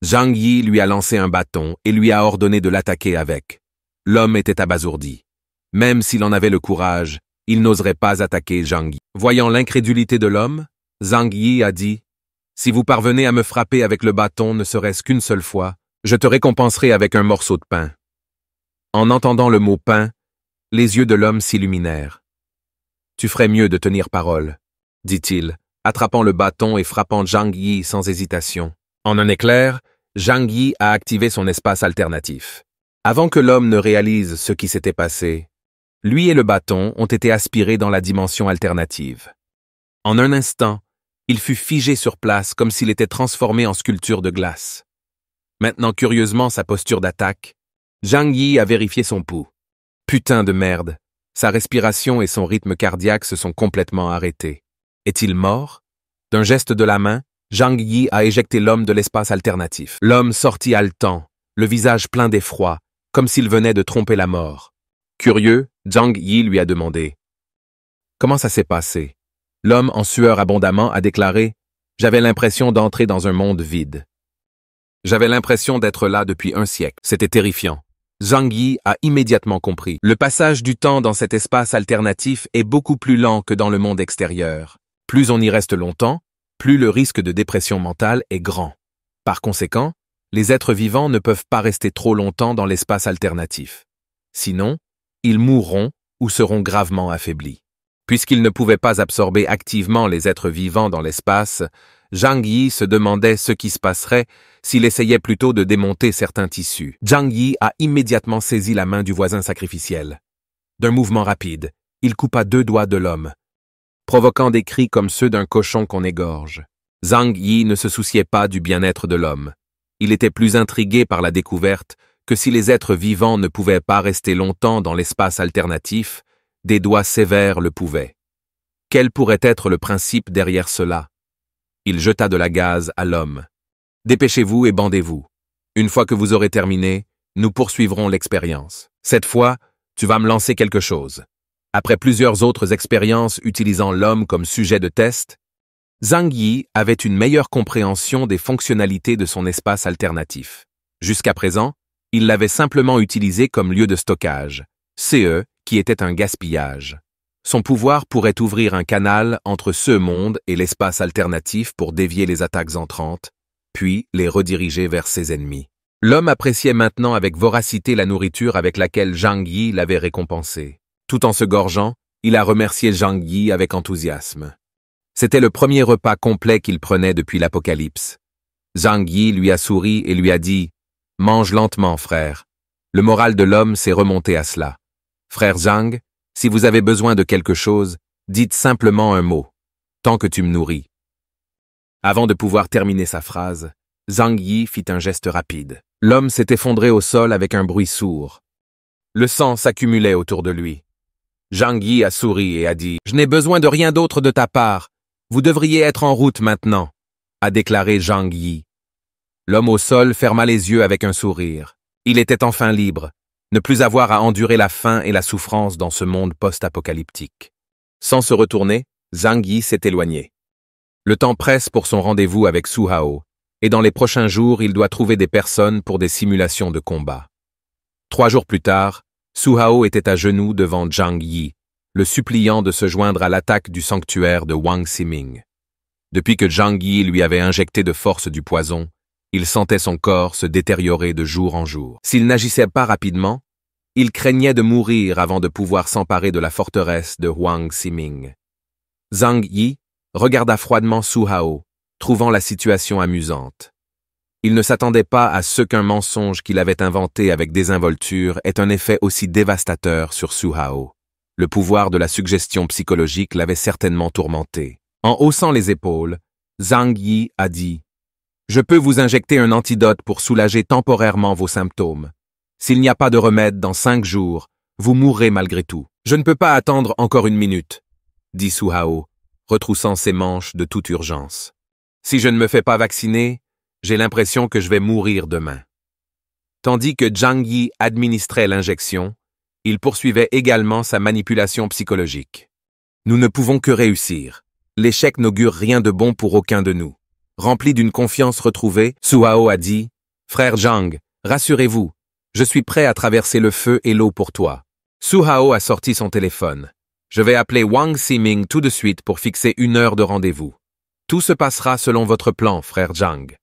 Zhang Yi lui a lancé un bâton et lui a ordonné de l'attaquer avec. L'homme était abasourdi. Même s'il en avait le courage, il n'oserait pas attaquer Zhang Yi. Voyant l'incrédulité de l'homme, Zhang Yi a dit « Si vous parvenez à me frapper avec le bâton ne serait-ce qu'une seule fois, je te récompenserai avec un morceau de pain. » En entendant le mot pain, les yeux de l'homme s'illuminèrent. « Tu ferais mieux de tenir parole, » dit-il, attrapant le bâton et frappant Zhang Yi sans hésitation. En un éclair, Zhang Yi a activé son espace alternatif. Avant que l'homme ne réalise ce qui s'était passé, lui et le bâton ont été aspirés dans la dimension alternative. En un instant, il fut figé sur place comme s'il était transformé en sculpture de glace. Maintenant curieusement sa posture d'attaque, Zhang Yi a vérifié son pouls. Putain de merde, sa respiration et son rythme cardiaque se sont complètement arrêtés. Est-il mort? D'un geste de la main, Zhang Yi a éjecté l'homme de l'espace alternatif. L'homme sortit haletant, le visage plein d'effroi, comme s'il venait de tromper la mort. Curieux, Zhang Yi lui a demandé « Comment ça s'est passé ?» L'homme, en sueur abondamment, a déclaré « J'avais l'impression d'entrer dans un monde vide. J'avais l'impression d'être là depuis un siècle. C'était terrifiant. » Zhang Yi a immédiatement compris. Le passage du temps dans cet espace alternatif est beaucoup plus lent que dans le monde extérieur. Plus on y reste longtemps, plus le risque de dépression mentale est grand. Par conséquent, les êtres vivants ne peuvent pas rester trop longtemps dans l'espace alternatif. Sinon, ils mourront ou seront gravement affaiblis. Puisqu'ils ne pouvaient pas absorber activement les êtres vivants dans l'espace, Zhang Yi se demandait ce qui se passerait s'il essayait plutôt de démonter certains tissus. Zhang Yi a immédiatement saisi la main du voisin sacrificiel. D'un mouvement rapide, il coupa 2 doigts de l'homme, provoquant des cris comme ceux d'un cochon qu'on égorge. Zhang Yi ne se souciait pas du bien-être de l'homme. Il était plus intrigué par la découverte que si les êtres vivants ne pouvaient pas rester longtemps dans l'espace alternatif, des doigts sévères le pouvaient. Quel pourrait être le principe derrière cela? Il jeta de la gaze à l'homme. « Dépêchez-vous et bandez-vous. Une fois que vous aurez terminé, nous poursuivrons l'expérience. Cette fois, tu vas me lancer quelque chose. » Après plusieurs autres expériences utilisant l'homme comme sujet de test, Zhang Yi avait une meilleure compréhension des fonctionnalités de son espace alternatif. Jusqu'à présent, il l'avait simplement utilisé comme lieu de stockage, CE, qui était un gaspillage. Son pouvoir pourrait ouvrir un canal entre ce monde et l'espace alternatif pour dévier les attaques entrantes, puis les rediriger vers ses ennemis. L'homme appréciait maintenant avec voracité la nourriture avec laquelle Zhang Yi l'avait récompensé. Tout en se gorgeant, il a remercié Zhang Yi avec enthousiasme. C'était le premier repas complet qu'il prenait depuis l'Apocalypse. Zhang Yi lui a souri et lui a dit « Mange lentement, frère. » Le moral de l'homme s'est remonté à cela. « Frère Zhang, si vous avez besoin de quelque chose, dites simplement un mot, tant que tu me nourris. » Avant de pouvoir terminer sa phrase, Zhang Yi fit un geste rapide. L'homme s'est effondré au sol avec un bruit sourd. Le sang s'accumulait autour de lui. Zhang Yi a souri et a dit « Je n'ai besoin de rien d'autre de ta part. Vous devriez être en route maintenant, » a déclaré Zhang Yi. L'homme au sol ferma les yeux avec un sourire. Il était enfin libre, ne plus avoir à endurer la faim et la souffrance dans ce monde post-apocalyptique. Sans se retourner, Zhang Yi s'est éloigné. Le temps presse pour son rendez-vous avec Su Hao, et dans les prochains jours, il doit trouver des personnes pour des simulations de combat. 3 jours plus tard, Su Hao était à genoux devant Zhang Yi, le suppliant de se joindre à l'attaque du sanctuaire de Wang Ximing. Depuis que Zhang Yi lui avait injecté de force du poison, il sentait son corps se détériorer de jour en jour. S'il n'agissait pas rapidement, il craignait de mourir avant de pouvoir s'emparer de la forteresse de Wang Ximing. Zhang Yi regarda froidement Su Hao, trouvant la situation amusante. Il ne s'attendait pas à ce qu'un mensonge qu'il avait inventé avec désinvolture ait un effet aussi dévastateur sur Su Hao. Le pouvoir de la suggestion psychologique l'avait certainement tourmenté. En haussant les épaules, Zhang Yi a dit « Je peux vous injecter un antidote pour soulager temporairement vos symptômes. S'il n'y a pas de remède dans 5 jours, vous mourrez malgré tout. Je ne peux pas attendre encore 1 minute, dit Su Hao, retroussant ses manches de toute urgence. Si je ne me fais pas vacciner, j'ai l'impression que je vais mourir demain. Tandis que Zhang Yi administrait l'injection, il poursuivait également sa manipulation psychologique. Nous ne pouvons que réussir. L'échec n'augure rien de bon pour aucun de nous. Rempli d'une confiance retrouvée, Su Hao a dit « Frère Zhang, rassurez-vous, je suis prêt à traverser le feu et l'eau pour toi. » Su Hao a sorti son téléphone. « Je vais appeler Wang Ximing tout de suite pour fixer 1 heure de rendez-vous. Tout se passera selon votre plan, frère Zhang. »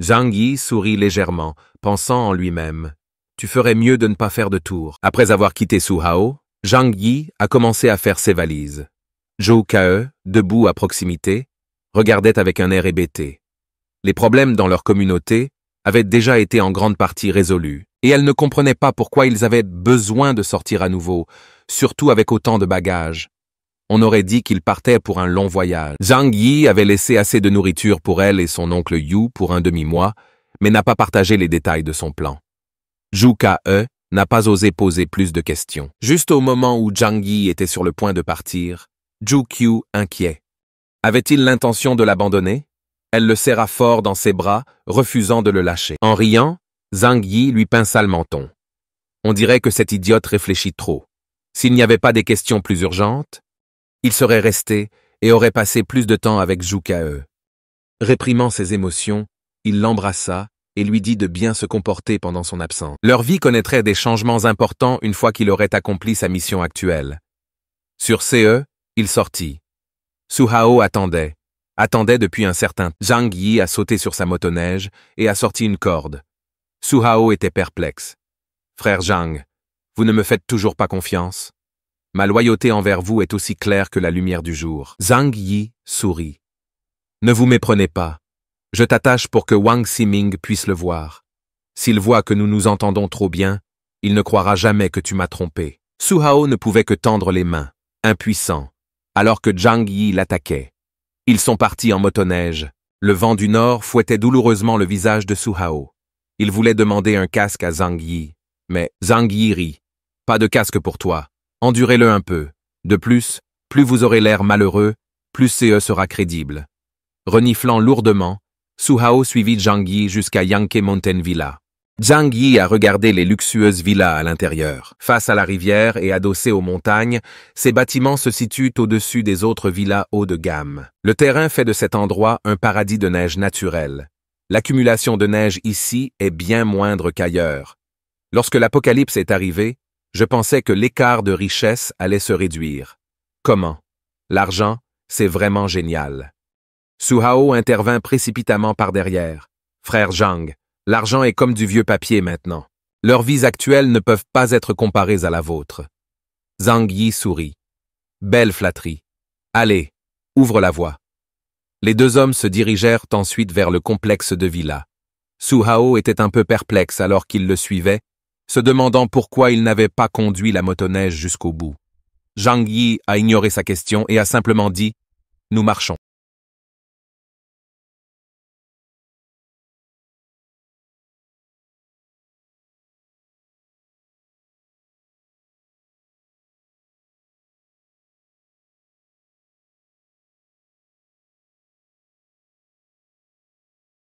Zhang Yi sourit légèrement, pensant en lui-même « Tu ferais mieux de ne pas faire de tour. » Après avoir quitté Su Hao, Zhang Yi a commencé à faire ses valises. Zhou Ke, debout à proximité, regardait avec un air hébété. Les problèmes dans leur communauté avaient déjà été en grande partie résolus, et elle ne comprenait pas pourquoi ils avaient besoin de sortir à nouveau, surtout avec autant de bagages. On aurait dit qu'ils partaient pour un long voyage. Zhang Yi avait laissé assez de nourriture pour elle et son oncle Yu pour un demi-mois, mais n'a pas partagé les détails de son plan. Zhou Ke n'a pas osé poser plus de questions. Juste au moment où Zhang Yi était sur le point de partir, Zhu Qiu, inquiet. Avait-il l'intention de l'abandonner? Elle le serra fort dans ses bras, refusant de le lâcher. En riant, Zhang Yi lui pinça le menton. On dirait que cette idiote réfléchit trop. S'il n'y avait pas des questions plus urgentes, il serait resté et aurait passé plus de temps avec Zhou Ke. Réprimant ses émotions, il l'embrassa et lui dit de bien se comporter pendant son absence. Leur vie connaîtrait des changements importants une fois qu'il aurait accompli sa mission actuelle. Sur CE, il sortit. Su Hao attendait depuis un certain temps. Zhang Yi a sauté sur sa motoneige et a sorti une corde. Su Hao était perplexe. « Frère Zhang, vous ne me faites toujours pas confiance? Ma loyauté envers vous est aussi claire que la lumière du jour. » Zhang Yi sourit. « Ne vous méprenez pas. Je t'attache pour que Wang Ximing puisse le voir. S'il voit que nous nous entendons trop bien, il ne croira jamais que tu m'as trompé. » Su Hao ne pouvait que tendre les mains, impuissant, alors que Zhang Yi l'attaquait. Ils sont partis en motoneige. Le vent du nord fouettait douloureusement le visage de Su Hao. Il voulait demander un casque à Zhang Yi, mais Zhang Yi rit. « Pas de casque pour toi. Endurez-le un peu. De plus vous aurez l'air malheureux, plus CE sera crédible. » Reniflant lourdement, Su Hao suivit Zhang Yi jusqu'à Yankee Mountain Villa. Zhang Yi a regardé les luxueuses villas à l'intérieur. Face à la rivière et adossés aux montagnes, ces bâtiments se situent au-dessus des autres villas haut de gamme. Le terrain fait de cet endroit un paradis de neige naturelle. L'accumulation de neige ici est bien moindre qu'ailleurs. Lorsque l'apocalypse est arrivé, je pensais que l'écart de richesse allait se réduire. Comment? L'argent, c'est vraiment génial. Su Hao intervint précipitamment par derrière. Frère Zhang, l'argent est comme du vieux papier maintenant. Leurs vies actuelles ne peuvent pas être comparées à la vôtre. Zhang Yi sourit. Belle flatterie. Allez, ouvre la voie. Les deux hommes se dirigèrent ensuite vers le complexe de villas. Su Hao était un peu perplexe alors qu'il le suivait, se demandant pourquoi il n'avait pas conduit la motoneige jusqu'au bout. Zhang Yi a ignoré sa question et a simplement dit « Nous marchons ».